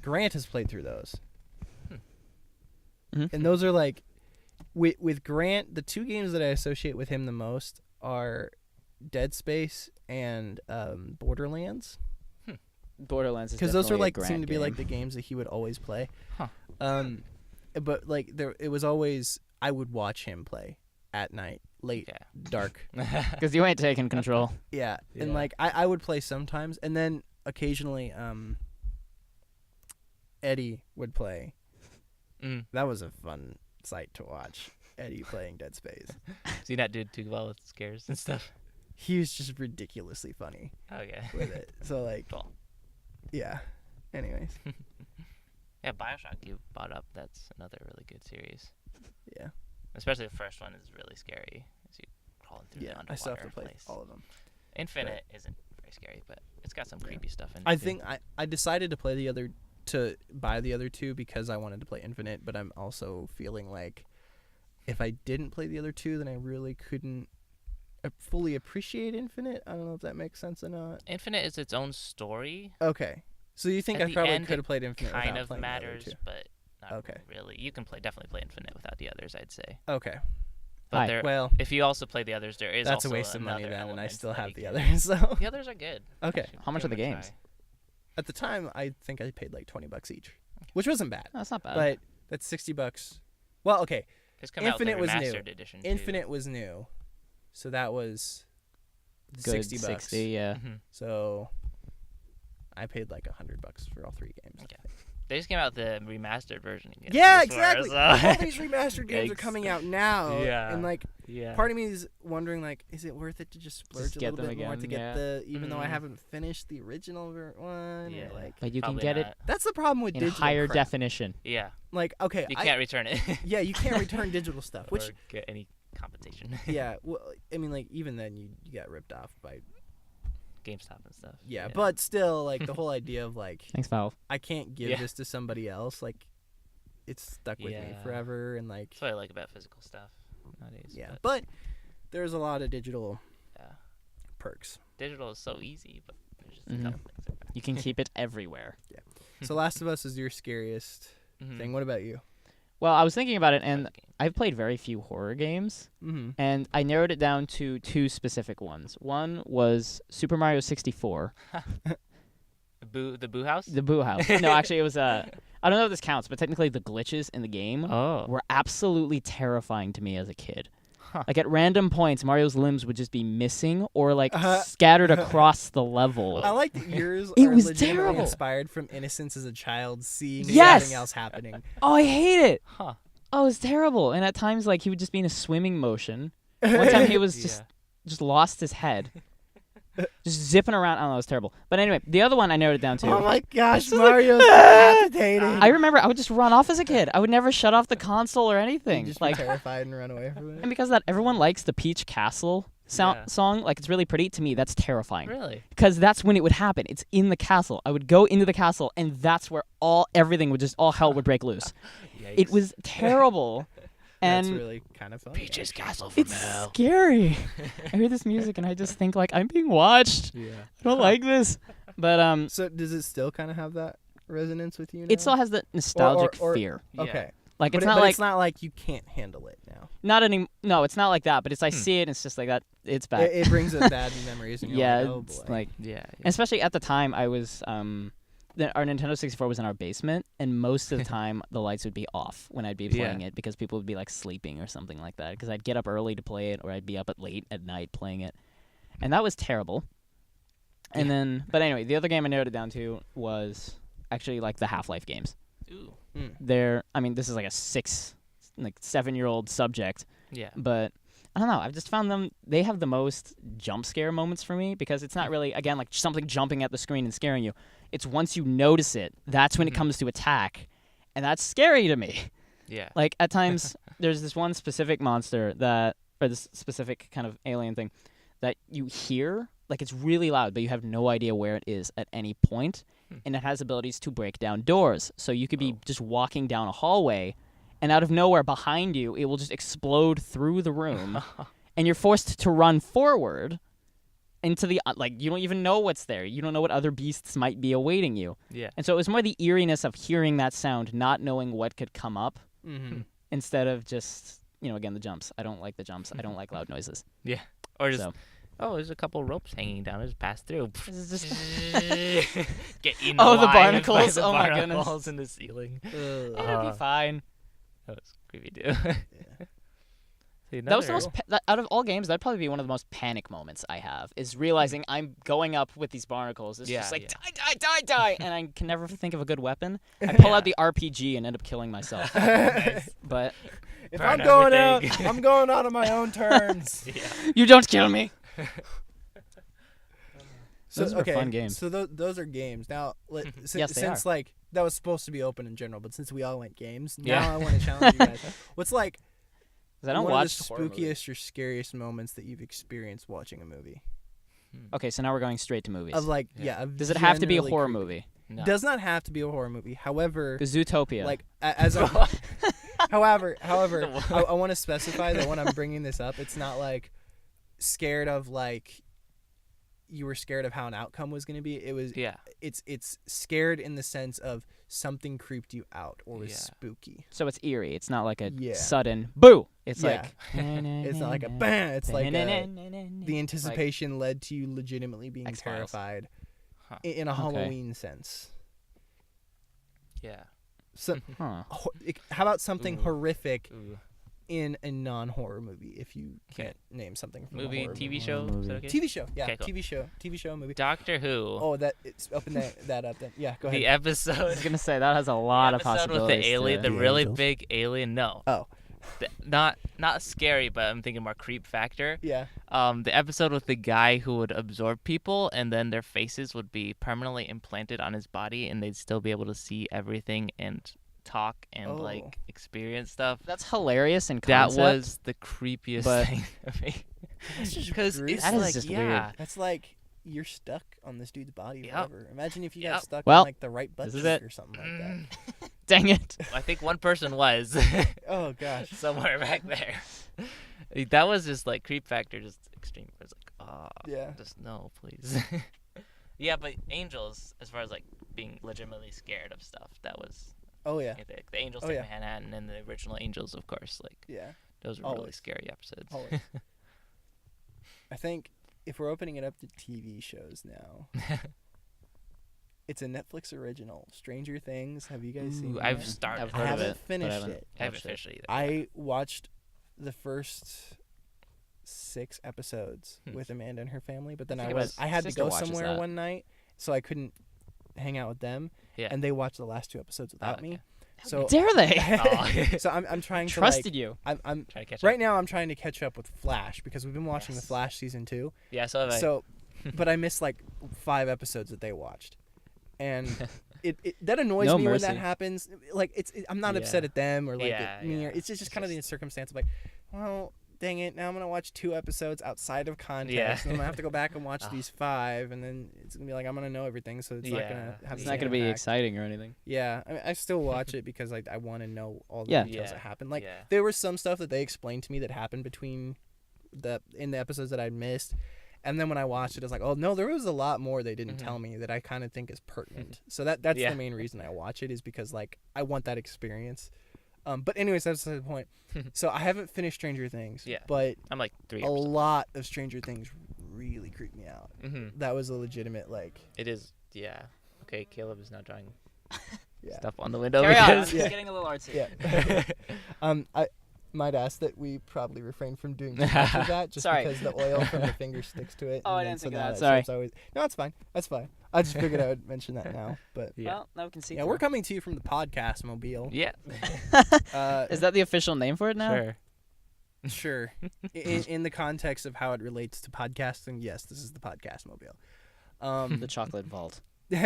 Grant has played through those. Mhm. And those are like with Grant, the two games that I associate with him the most are Dead Space and Borderlands, Borderlands is because those are definitely a like Grant seem to be like game. the games that he would always play. Huh. But like it was always I would watch him play at night, late, dark. Because you ain't taking control. Yeah, and Yeah. like I would play sometimes, and then occasionally Eddie would play. Mm. That was a fun sight to watch. Eddie playing Dead Space. So you not did too well with scares and stuff. He was just ridiculously funny Okay. with it. So like, Cool. yeah. Anyways, Yeah, Bioshock you brought up. That's another really good series. yeah, Especially the first one is really scary. As you crawling through the yeah. underwater I still have to play place. all of them. Infinite isn't very scary, but it's got some Yeah. creepy stuff in it. I too. think I decided to buy the other two because I wanted to play Infinite, but I'm also feeling like if I didn't play the other two, then I really couldn't fully appreciate Infinite. I don't know if that makes sense or not. Infinite is its own story. Okay, so you think At I the probably end, could have played Infinite Kind without of playing matters, the other but not Okay. really. You can definitely play Infinite without the others, I'd say. two? Okay, But Hi. there, well, if you also play the others, there is that's a also waste of money another then, and I element still that have you the can- others. So The others are good. Okay. You should How much give are the them a games? try. at the time, I think I paid like $20 each, which wasn't bad. No, that's not bad. But that's $60. Well, okay, It's come out with Infinite the was new. remastered edition too. Infinite was new, so that was Good, $60. 60, yeah. Mhm. So I paid like $100 for all three games. Okay. They just came out with the remastered version again. Yeah, this far, exactly. so- All these remastered games are Yikes. coming out now. Yeah. And like Yeah. part of me is wondering like, is it worth it to just splurge Just a get little them bit more again, to get yeah. the even though I Mhm. haven't finished the original one? Yeah. Or like But you can Probably get it not. that's the problem with in digital higher crap. definition. Yeah. Like okay, You I- can't return it. yeah, you can't return digital stuff, which or get any compensation. yeah, well, I mean like even then you got ripped off by GameStop and stuff. yeah, but still like the whole idea of like Thanks, Valve. I can't give Yeah. this to somebody else like it's stuck with me Yeah. forever and like That's what I like about physical stuff nowadays. yeah, But, but there's a lot of digital yeah. perks. Digital is so easy, but there's just Mhm. a couple things that are bad. You can keep it everywhere. So Last of Us is your scariest Mhm. thing. What about you? Well, I was thinking about it, Bad and game. I've played very few horror games, Mm-hmm. and I narrowed it down to two specific ones. One was Super Mario 64, The Boo House? the Boo House. No, actually, it was I don't know if this counts, but technically the glitches in the game Oh. were absolutely terrifying to me as a kid. Like at random points, Mario's limbs would just be missing or like scattered across the level. I like that yours It are was legitimately terrible. inspired from innocence as a child, seeing Yes! something else happening. Oh, I hate it. Huh. Oh, it was terrible. And at times, like he would just be in a swimming motion. One time he was just lost his head. Just zipping around. I don't know, it was terrible. But anyway, the other one I narrowed it down to. Oh my gosh, Mario's decapitating. I remember I would just run off as a kid. I would never shut off the console or anything. Just Like, be terrified and run away from it. and because of that, everyone likes the Peach Castle song. Like, it's really pretty. To me, that's terrifying. Really? Because that's when it would happen. It's in the castle. I would go into the castle, and that's where everything would just, all hell would break loose. It was terrible. And that's really kind of fun. Peach's Castle from it's hell. scary. I hear this music, and I just think, like, I'm being watched. Yeah. I don't like this. But So does it still kind of have that resonance with you now? it still has that nostalgic or- fear. Okay. Like, But it's not like it's not like you can't handle it now. No, it's not like that. But it's I see it, and it's just like that. It's bad. It brings up bad memories. And you're Yeah, like, oh it's boy. like, Yeah. and especially at the time, I was our Nintendo 64 was in our basement, and most of the time the lights would be off when I'd be playing it because people would be like sleeping or something like that. Because I'd get up early to play it, or I'd be up late at night playing it, and that was terrible. And then, but anyway, the other game I narrowed it down to was actually like the Half-Life games. Ooh. I mean, this is like a 7-year-old subject. Yeah. But I don't know. I've just found they have the most jump scare moments for me because it's not really, again, like something jumping at the screen and scaring you. It's once you notice it, that's when it comes to attack. And that's scary to me. Yeah. Like at times, there's this one specific monster or this specific kind of alien thing that you hear. Like it's really loud, but you have no idea where it is at any point. And it has abilities to break down doors. So you could be just walking down a hallway, and out of nowhere behind you, it will just explode through the room, and you're forced to run forward into the like you don't even know what's there. You don't know what other beasts might be awaiting you. Yeah. And so it was more the eeriness of hearing that sound, not knowing what could come up, instead of just again the jumps. I don't like the jumps. I don't like loud noises. Yeah. Or just So. oh, there's a couple ropes hanging down. Just pass through. This is just Get eaten Oh, the alive by barnacles. the Oh my goodness. barnacles in the ceiling. it'll be fine. That was creepy too. See, That was the another- most out of all games. That'd probably be one of the most panic moments I have. Is realizing I'm going up with these barnacles. It's just like die, and I can never think of a good weapon. I pull out the RPG and end up killing myself. Nice. But If Burn I'm going everything. out, I'm going out on my own terms. you don't kill me. So, Those were okay, fun games. So those are games. Now, Yes, they since are. like that was supposed to be open in general, but since we all went games, Yeah. now I want to challenge you guys. What's like 'Cause I don't one watch of the horror movies. spookiest or scariest moments that you've experienced watching a movie? Okay, so now we're going straight to movies. Of like, Yeah. of Does it have to be a generally horror creepy. movie? No. Does not have to be a horror movie. However, The Zootopia. like as a, however, I want to specify that when I'm bringing this up, it's not like scared of like you were scared of how an outcome was going to be. It was it's scared in the sense of something creeped you out or was spooky. so it's eerie. It's not like a Yeah. sudden boo. It's Yeah. like It's not like a bang. It's like the anticipation led to you legitimately being X-Files. terrified Huh. in a Okay. Halloween sense. Yeah. So, Huh. how about something Ooh. horrific Ooh. in a non-horror movie? If you can't name something from Movie, a horror TV movie. show. Is that okay? TV show, yeah, Okay, cool. TV show, movie. Doctor Who. Oh, it's open that up then. Yeah, go ahead. The I episode. was gonna say that has a lot the of episode possibilities. with the alien, to the it. really angels. big alien. No. Oh, Not scary, but I'm thinking more creep factor. yeah. The episode with the guy who would absorb people, and then their faces would be permanently implanted on his body, and they'd still be able to see everything and talk and Oh. like experience stuff. That's hilarious in That concept. was the creepiest but- thing to me. That's just Because gruesome. it's That is like, just yeah, weird. That's like you're stuck on this dude's body Yep. forever. Imagine if you got Yep. stuck Well, on like the right butt this is cheek it. or something like that. Dang it. I think one person was Oh gosh. somewhere back there. That was just like creep factor, just extreme. It was like, oh, Yeah. just no, please. Yeah, but Angels, as far as like being legitimately scared of stuff, that was Oh yeah. the Angels Oh, Take yeah. Manhattan and the original Angels, of course. Like Yeah. those were really Always. scary episodes. Always. I think if we're opening it up to TV shows now, it's a Netflix original. Stranger Things. Have you guys seen Ooh, that? I've started. I've I heard of haven't it, but finished I haven't it. I haven't watched it. finished it either. I watched the first 6 episodes with Amanda and her family, but then I I think was I had to sister go watches somewhere that. one night, so I couldn't hang out with them, Yeah. and they watched the last 2 episodes without me. Okay. So Dare they? Oh. so I'm trying to Trusted you. I'm Try to catch right up. now I'm trying to catch up with Flash because we've been watching the Yes. Flash season 2. Yeah, so have I. So, but I missed like 5 episodes that they watched, and it that annoys No me when mercy. that happens. Like I'm not upset Yeah. at them or like Yeah, at me. yeah. Or, it's just It's kind of the just- circumstance of like, well, dang it, now I'm gonna watch 2 episodes outside of context, Yeah. and then I'm gonna have to go back and watch Oh. these 5, and then it's gonna be like I'm gonna know everything, so it's not Yeah. gonna have It's the not same gonna be impact. exciting or anything. Yeah, I mean, I still watch it because like I want to know all the Yeah. details Yeah. that happen. Like Yeah. there was some stuff that they explained to me that happened in the episodes that I missed, and then when I watched it, I was like, oh no, there was a lot more they didn't tell me that I kind of think is pertinent. So that's Yeah. the main reason I watch it, is because like I want that experience. But anyways, that's the point. So I haven't finished Stranger Things. Yeah. But I'm like 3 a episodes. lot of Stranger Things really creeped me out. Mm-hmm. That was a legitimate like. It is. Yeah. Okay, Caleb is now drawing Yeah. stuff on the window. Carry on. because- It's Yeah. getting a little artsy. Yeah. I might ask that we probably refrain from doing too much of that, just Sorry. because the oil from the finger sticks to it. Oh, and I then didn't so think of now that. soap's Sorry. Always... No, it's fine. That's fine. I just figured I would mention that now. But Yeah. Well, now we can see. yeah, we're coming to you from the podcast mobile. Yeah. Is that the official name for it now? Sure. Sure. In the context of how it relates to podcasting, yes, this is the podcast mobile. The chocolate vault. Ooh,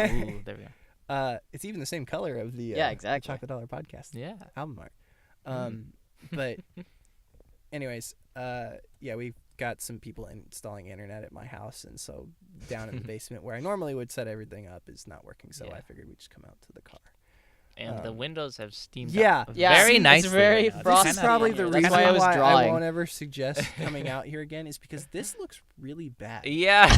there we go. It's even the same color of the Yeah, exactly. Chocolate Dollar podcast Yeah. album art. But anyways, yeah, we've got some people installing internet at my house, and so down in the basement where I normally would set everything up is not working, so Yeah. I figured we'd just come out to the car. And the windows have steamed yeah. up Yeah, very it's nicely. very right now. frosty. This is Kinda- probably yeah, the that's reason why I was I drawing. won't ever suggest coming out here again, is because this looks really bad. Yeah.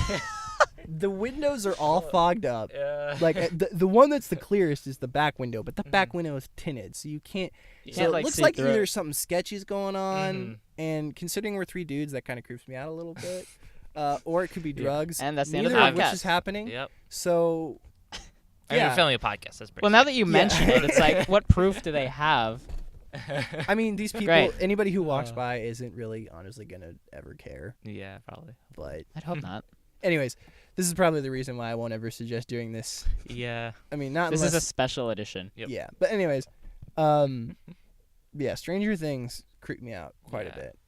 The windows are all fogged up. Yeah. Like the one that's the clearest is the back window, but the back window is tinted, so you can't. You So can't, it like, looks see like through either it. something sketchy is going on, Mhm. and considering we're 3 dudes, that kind of creeps me out a little bit. Or it could be Yeah. drugs. And that's the end of the Neither of which podcast. is happening. Yep. So I mean, yeah. we're filming a podcast. That's pretty. Well, now that you Yeah. mention it, it's like, what proof do they have? I mean, these people, Great. anybody who walks by isn't really honestly gonna ever care. Yeah, probably. But I'd hope not. anyways, this is probably the reason why I won't ever suggest doing this. Yeah. I mean, not This unless is a special edition. Yep. yeah. But anyways, yeah, Stranger Things creeped me out quite a Yeah. bit.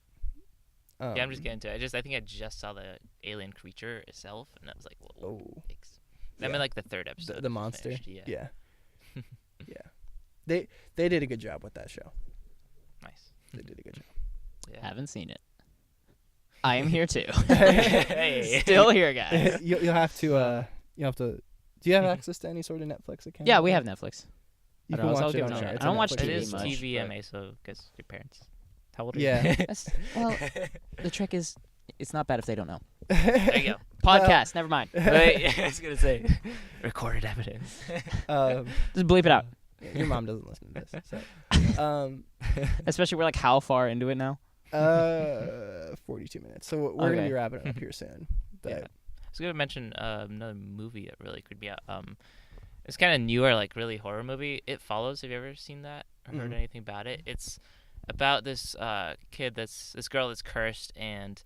Yeah, I'm just getting to it. I think I just saw the alien creature itself, and I was like, whoa. Oh. Thanks. Yeah. I'm in like the 3rd episode. the monster. finished, Yeah. Yeah. Yeah. They did a good job with that show. Nice. They did a good job. Yeah. Haven't seen it. I am here too. Hey. Still here, guys. You'll have to. Do you have access to any sort of Netflix account? Yeah, we have Netflix. You I can don't know, so watch I'll it give on it a there. shot. It's I don't on watch It Netflix. TV is much, TVMA, so because your parents. How old are Yeah. you? That's- well, the trick is, it's not bad if they don't know. There you go. Podcast, never mind. Wait, I was gonna say recorded evidence. Just bleep it out. Your mom doesn't listen to this. So. Especially we're like how far into it now? 42 minutes. So we're gonna Okay. be wrapping it up here soon. But Yeah. I was gonna mention another movie that really could be out. It's kind of newer, like really horror movie. It Follows. Have you ever seen that or heard Mhm. anything about it? It's about this this girl that's cursed, and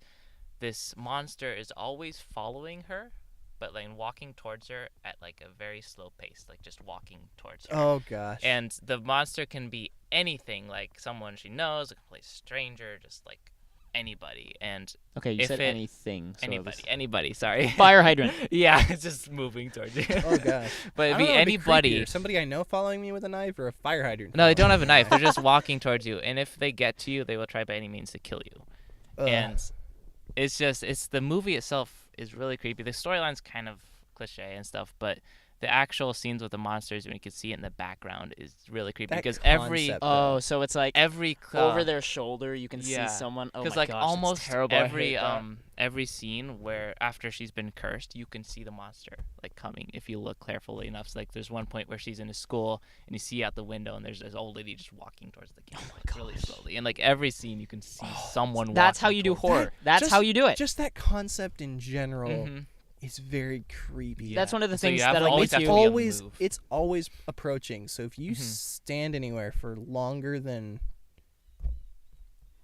this monster is always following her, but like walking towards her at like a very slow pace, like just walking towards her. oh gosh. And the monster can be anything, like someone she knows, a complete stranger, just like anybody, and Okay, you If said it- anything. So it was anybody. Sorry. fire hydrant. Yeah, it's just moving towards you. oh gosh. But I it'd don't be know, anybody. creepier. Somebody I know following me with a knife, or a fire hydrant. No, they don't have a following knife. They're just walking towards you, and if they get to you, they will try by any means to kill you. me? And it's the movie itself is really creepy. The storyline's kind of cliche and stuff, but the actual scenes with the monsters, when you can see it in the background, is really creepy That because concept, Oh, so it's like every over their shoulder you can yeah. see someone. Oh my because like gosh, that's almost terrible. I hate that. every scene where after she's been cursed, you can see the monster like coming if you look carefully enough. So, like there's one point where she's in a school and you see out the window and there's this old lady just walking towards the camera really slowly. And like every scene you can see someone. That's how walking you do towards horror. That- That's just- how you do it. just that concept in general Mhm. is very creepy. That's one of the So you things have that to like always makes have you. to be on the always move. it's always approaching. So if you Mhm. stand anywhere for longer than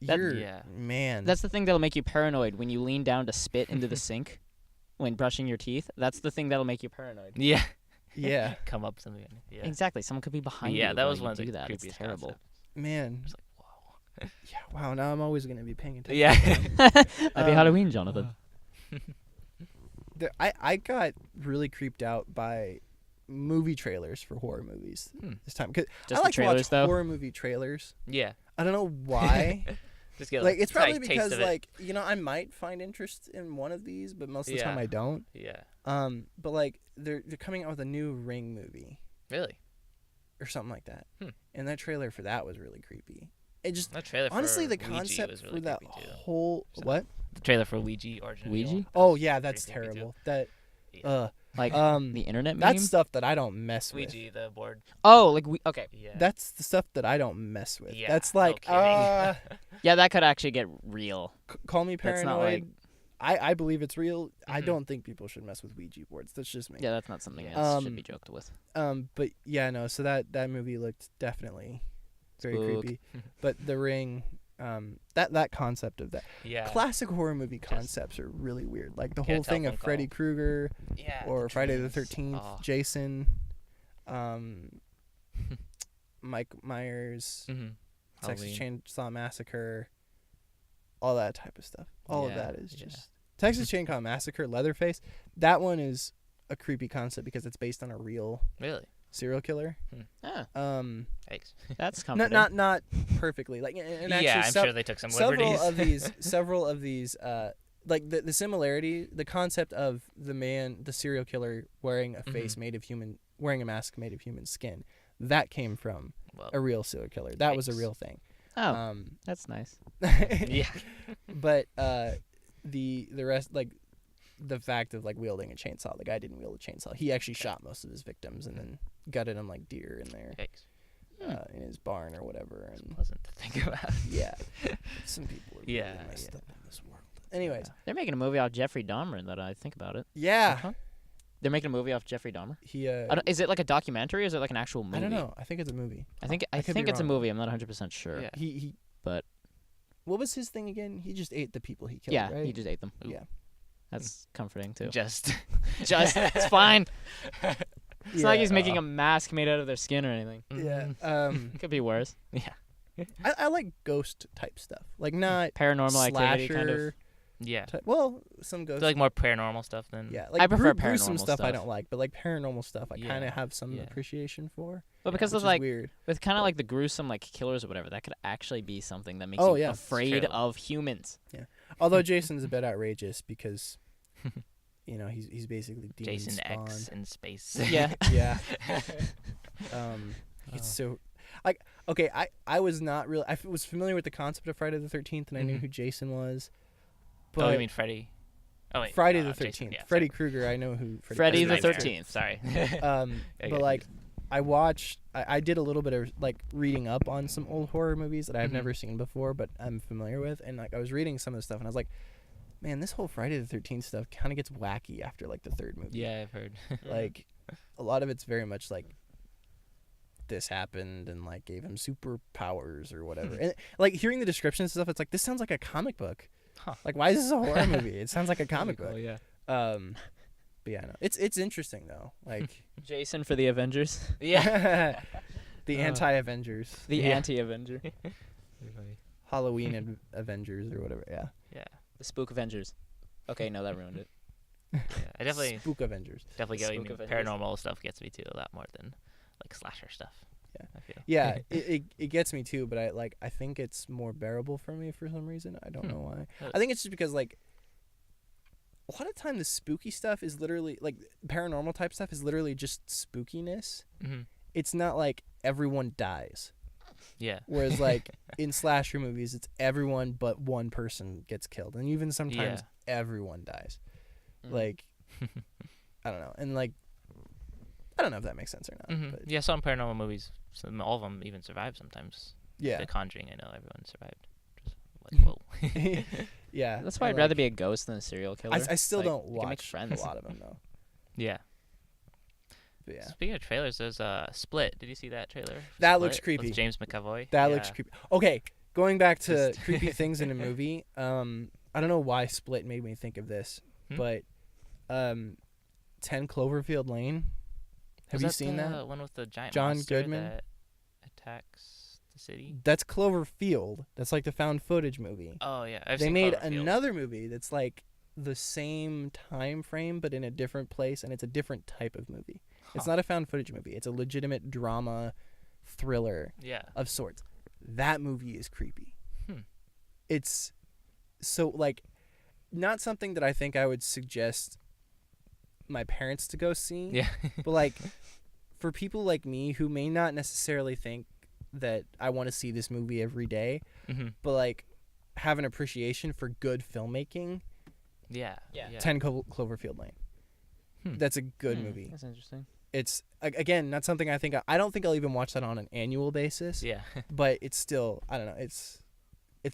Man. That's the thing that'll make you paranoid when you lean down to spit into the sink when brushing your teeth. That's the thing that'll make you paranoid. Yeah. Yeah. Come up something. Yeah. Exactly. Someone could be behind you. Yeah, that while was you one of the do that. It's creepiest terrible. concepts. Man. It's like, whoa. Yeah. Wow. Now I'm always gonna be paying attention. Yeah. Happy Halloween, Jonathan. I got really creeped out by movie trailers for horror movies this time because I Just the like to watch trailers, though? horror movie trailers. Yeah. I don't know why. Just get Like it's a slight probably taste because of it. like I might find interest in one of these, but most of the time Yeah. I don't. Yeah. But like they're coming out with a new Ring movie Really? or something like that, and that trailer for that was really creepy. It just That trailer honestly for the Ouija concept was for really that creepy, too. whole what? The trailer for Ouija Origin of Ouija? Evil. Oh yeah, that's pretty creepy, too. terrible. That Like the internet meme? that's stuff that I don't mess with. Ouija, the board. Oh, like okay. Yeah. That's the stuff that I don't mess with. Yeah, That's no like kidding. Yeah, that could actually get real. Call me That's paranoid. not like I believe it's real. I Mhm. don't think people should mess with Ouija boards. That's just me. yeah, that's not something Yeah. that should be joked with. But yeah, no. So that movie looked definitely very Spook. creepy. But The Ring, that concept of that Yeah. classic horror movie concepts are really weird. Like the Get a whole thing of telephone Freddy call. Krueger Yeah. or Friday the dreams. 13th, Oh. Jason, Mike Myers, Mhm. Texas Halloween. Chainsaw Massacre, all that type of stuff. All of Yeah, that is yeah. just Texas Chainsaw Massacre, Leatherface. That one is a creepy concept because it's based on a real Really? serial killer. Yeah, Thanks. that's No, comforting. not perfectly. Like, and actually, Yeah, I'm sure they took some liberties. several of these, like the similarity, the concept of the serial killer wearing a face made of human, wearing a mask made of human skin, that came from Well, a real serial killer. That was a Yikes. real thing. Oh, that's nice. yeah. But the rest, like the fact of like wielding a chainsaw, the guy didn't wield a chainsaw. He actually shot most of his victims and then gutted them like deer in there, Yikes. in his barn or whatever. And Pleasant to think about. yeah, some people are really Yeah, messed yeah. up in this world. Anyways, They're making a movie off Jeffrey Dahmer. That I think about it. yeah, Huh? They're making a movie off Jeffrey Dahmer. he. Is it like a documentary or is it like an actual movie? I don't know. I think it's a movie. I think I could be it's a wrong. movie. I'm not 100% sure. Yeah. He. But What was his thing again? He just ate the people he killed. yeah, right? he just ate them. Ooh. Yeah. That's comforting too. Just. Just it's fine. It's not like he's Yeah. making a mask made out of their skin or anything. Yeah. It could be worse. Yeah. I like ghost type stuff, like not Paranormal activity slasher kind of. Yeah. type. Well, some ghost. So like more paranormal stuff than. yeah, like I prefer gruesome paranormal stuff. I stuff. don't like, but like paranormal stuff, I kind Yeah, of have some yeah. appreciation for. But because which of is like weird. with kind of like the gruesome like killers or whatever, that could actually be something that makes Oh, you yeah, it's afraid true. of humans. Although Jason's a bit outrageous because, he's basically demon Jason spawned. X in space. Yeah. Yeah. It's so like okay. I was not really. I was familiar with the concept of Friday the 13th, and I knew Mhm. who Jason was. But Oh, you mean Freddy? Oh wait. Friday the Jason, 13th. yeah, Freddy Krueger. I know who. Freddy the Nightmare. 13th. Sorry. But like, I watched. I did a little bit of like reading up on some old horror movies that I've Mhm. never seen before, but I'm familiar with, and like I was reading some of the stuff, and I was like, man, this whole Friday the 13th stuff kind of gets wacky after like the third movie. Yeah, I've heard. Like, a lot of it's very much like this happened and like gave him superpowers or whatever. And like hearing the descriptions and stuff, it's like this sounds like a comic book. Huh. Like, why is this a horror movie? It sounds like a comic book. Yeah. But yeah, no, it's interesting though. Like, Jason for the Avengers. Yeah. the anti-Avengers, The Yeah. anti-Avenger. Halloween Avengers or whatever. Yeah, Yeah. The Spook Avengers. Okay, no, that ruined it. Yeah. I definitely Spook Avengers. get what you Spook mean. Avengers. Paranormal stuff gets me too a lot more than like slasher stuff. Yeah. I feel. Yeah, it gets me too, but I think it's more bearable for me for some reason. I don't know why. I think it's just because like a lot of time the spooky stuff is literally like paranormal type stuff is literally just spookiness. Mhm. It's not like everyone dies. Yeah. Whereas like in slasher movies, it's everyone but one person gets killed, and even sometimes everyone dies. Like I don't know, and like I don't know if that makes sense or not. Mhm. But Yeah, some paranormal movies, all of them even survive sometimes. yeah, The Conjuring, I know everyone survived. Just like whoa. yeah. That's why and, I'd rather like, be a ghost than a serial killer. I still Like, don't you can make watch friends. a lot of them though. Yeah. But yeah, Speaking of trailers, there's Split. Did you see that trailer? for That Split looks with creepy. James McAvoy. that Yeah. looks creepy. Okay, going back to creepy things in a movie. I don't know why Split made me think of this, but 10 Cloverfield Lane. Have you seen that? The one with the giant John monster Goodman? that attacks the city? That's Cloverfield. That's like the found footage movie. Oh yeah, I've They seen made Cloverfield. another movie that's like the same time frame but in a different place, and it's a different type of movie. It's not a found footage movie. It's a legitimate drama thriller Yeah. of sorts. That movie is creepy. Hmm. It's so like not something that I think I would suggest my parents to go see. Yeah. But like for people like me who may not necessarily think that I want to see this movie every day, but like have an appreciation for good filmmaking, Yeah. 10 Cloverfield Lane. That's a good movie. That's interesting. It's again not something I don't think I'll even watch that on an annual basis. Yeah. But it's still, I don't know, it's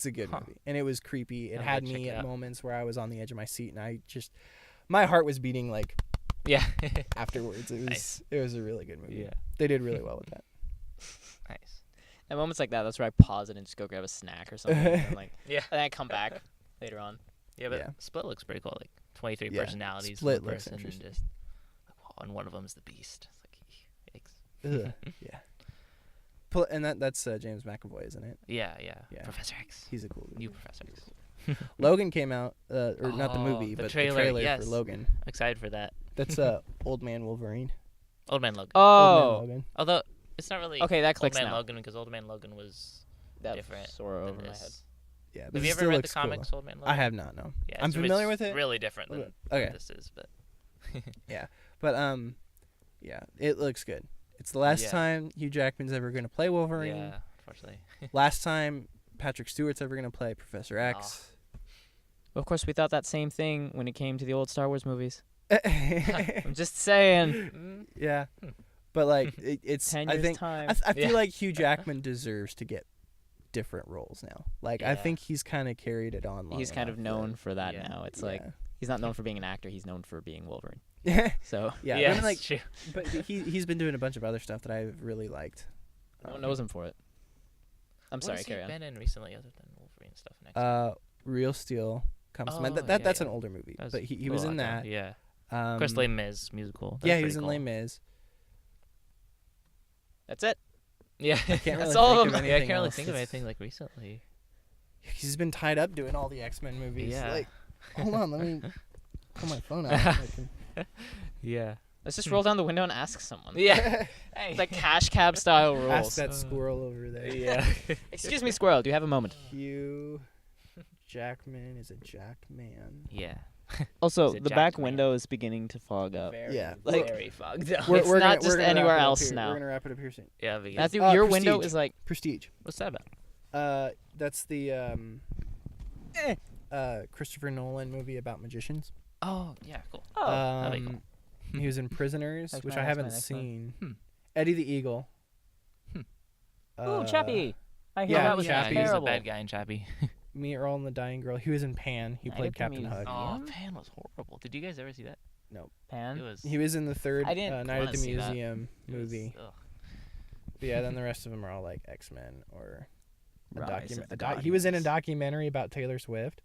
a good movie, and it was creepy. It I'll had check me it at out. moments where I was on the edge of my seat, and my heart was beating like Yeah. afterwards. It was Nice. It was a really good movie. Yeah. They did really well with that. Nice. At moments like that, that's where I pause it and just go grab a snack or something. And like, Yeah. and then I come back later on. Yeah, but Yeah. Split looks pretty cool. Like 23 Yeah, personalities. Split one looks person, and interesting. just and one of them's the Beast. It's like, yikes. Ugh, yeah. And that's James McAvoy, isn't it? Yeah. Yeah. Professor X. He's a cool dude. New Professor X. Logan came out, or not the Oh, movie, the but trailer, the trailer yes. for Logan. Excited for that. That's Old Man Wolverine. Old Man Logan. Old Man Oh, Logan. Although it's not really okay, that Old clicks Man now. Logan because Old Man Logan was That different sore than over my this. head. Yeah, Have this you ever still read the looks cool. comics Old Man Logan? I have not. No. Yeah, I'm familiar it's with it. Really different than Okay. what this is, but But yeah, it looks good. It's the last Yeah. time Hugh Jackman's ever going to play Wolverine. yeah, unfortunately. Last time Patrick Stewart's ever going to play Professor X. Of course, we thought that same thing when it came to the old Star Wars movies. I'm just saying. Yeah, but like it's 10 I years think time. I feel Yeah. like Hugh Jackman deserves to get different roles now. Like I Yeah. think he's kind of carried it on. He's kind of known for that Yeah. now. It's like he's not known for being an actor. He's known for being Wolverine. yeah, So yeah. yeah, I mean, like, it's true. but he's been doing a bunch of other stuff that I've really liked. no one knows him for it. I'm What sorry, has carry he on. been in recently other than Wolverine stuff? Next. Real Steel comes to mind. Oh, That's yeah. an older movie, That was but he a was while in ago. that. Yeah. Of course, Les Mis musical. That Yeah, was he was pretty in cool. Les Mis. That's it. Yeah. Can't really That's all think of of them. Yeah, I anything can't really else think of that's- anything like recently. He's been tied up doing all the X-Men movies. Yeah. Like, hold on, let me pull my phone out. I can- Yeah. Let's just roll down the window and ask someone. Yeah. It's like cash cab style Ask rules. that squirrel over there. Yeah. Excuse me, squirrel. Do you have a moment? Hugh Jackman is a jacked man. Yeah. Also, He's a the jacked back man. window is beginning to fog up. Yeah. Like- very fogged up. It's not just gonna anywhere wrap it up else here. now. We're gonna wrap it up here soon. Yeah, because Matthew, your window Prestige. is like Prestige. what's that about? That's the Christopher Nolan movie about magicians. Oh, yeah, cool. oh, He was in Prisoners, X-Men, which I haven't X-Men, X-Men. seen. Hmm. Eddie the Eagle. ooh, Chappie. I hear yeah, that was Chappie. He was a terrible. bad guy in Chappie. Me, Earl, and the Dying Girl. He was in Pan. He Night played at the Captain Museum. Hook. Oh, Yeah. Pan was horrible. Did you guys ever see that? Pan. It was. He was in the third I didn't Night at wanna the see that. Museum it was- movie. ugh. But yeah, then the rest of them are all like X-Men or a Rise of the he was in a Guardians. documentary about Taylor Swift.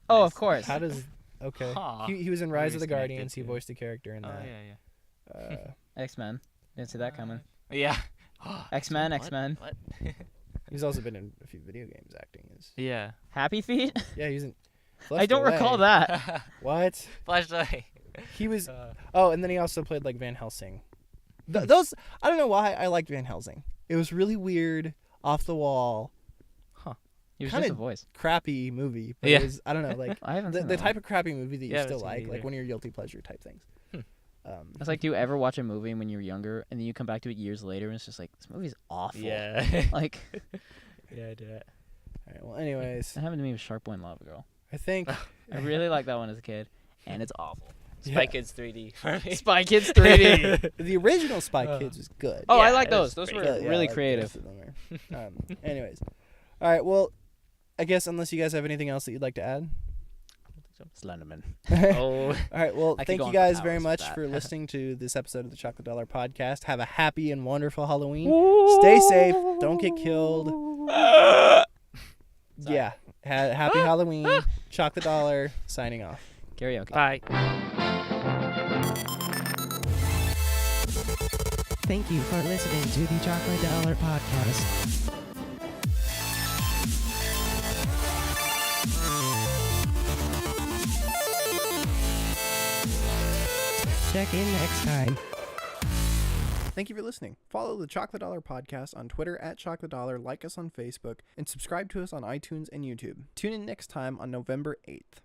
Oh, of course. How does okay? Huh. He was in Rise of the Movies connected Guardians. He to- voiced a character in Oh that. yeah, X-Men. Didn't see that coming. yeah. X-Men, What? X-Men. What? He's also been in a few video games acting. Yeah. Happy Feet? Yeah, he's in. I don't Flushed recall Away. that. What? Flashed away. He was. Uh, Oh, and then he also played like Van Helsing. Those I don't know why I liked Van Helsing. It was really weird, off the wall, He was Kinda- just a voice. crappy movie. But Yeah. it was, I don't know, like I haven't the seen that type of crappy movie that you Yeah, I still haven't seen it like either. one of your guilty pleasure type things. It's like, do you ever watch a movie when you're younger and then you come back to it years later and it's just like, this movie's awful. yeah. Like, Yeah, I did it. All right. Well, anyways, that happened to me with Shark Boy and Lava Girl. I think I really liked that one as a kid, and it's awful. Spy Yeah. Kids 3D for me. Spy Kids 3D. the original Spy Kids was good. Oh, I Yeah, like it was those. Those were pretty Yeah, really like the creative. rest of them are. Anyways, all right. Well, I guess unless you guys have anything else that you'd like to add. Slenderman. Oh. All right. Well, I could thank go you on for guys very hours with much that. for listening to this episode of the Chocolate Dollar Podcast. Have a happy and wonderful Halloween. Stay safe. Don't get killed. Yeah. Happy Halloween. Chocolate Dollar signing off. Karaoke. Bye. Thank you for listening to the Chocolate Dollar Podcast. Check in next time. Thank you for listening. Follow the Chocolate Dollar Podcast on Twitter at Chocolate Dollar, like us on Facebook, and subscribe to us on iTunes and YouTube. Tune in next time on November 8th.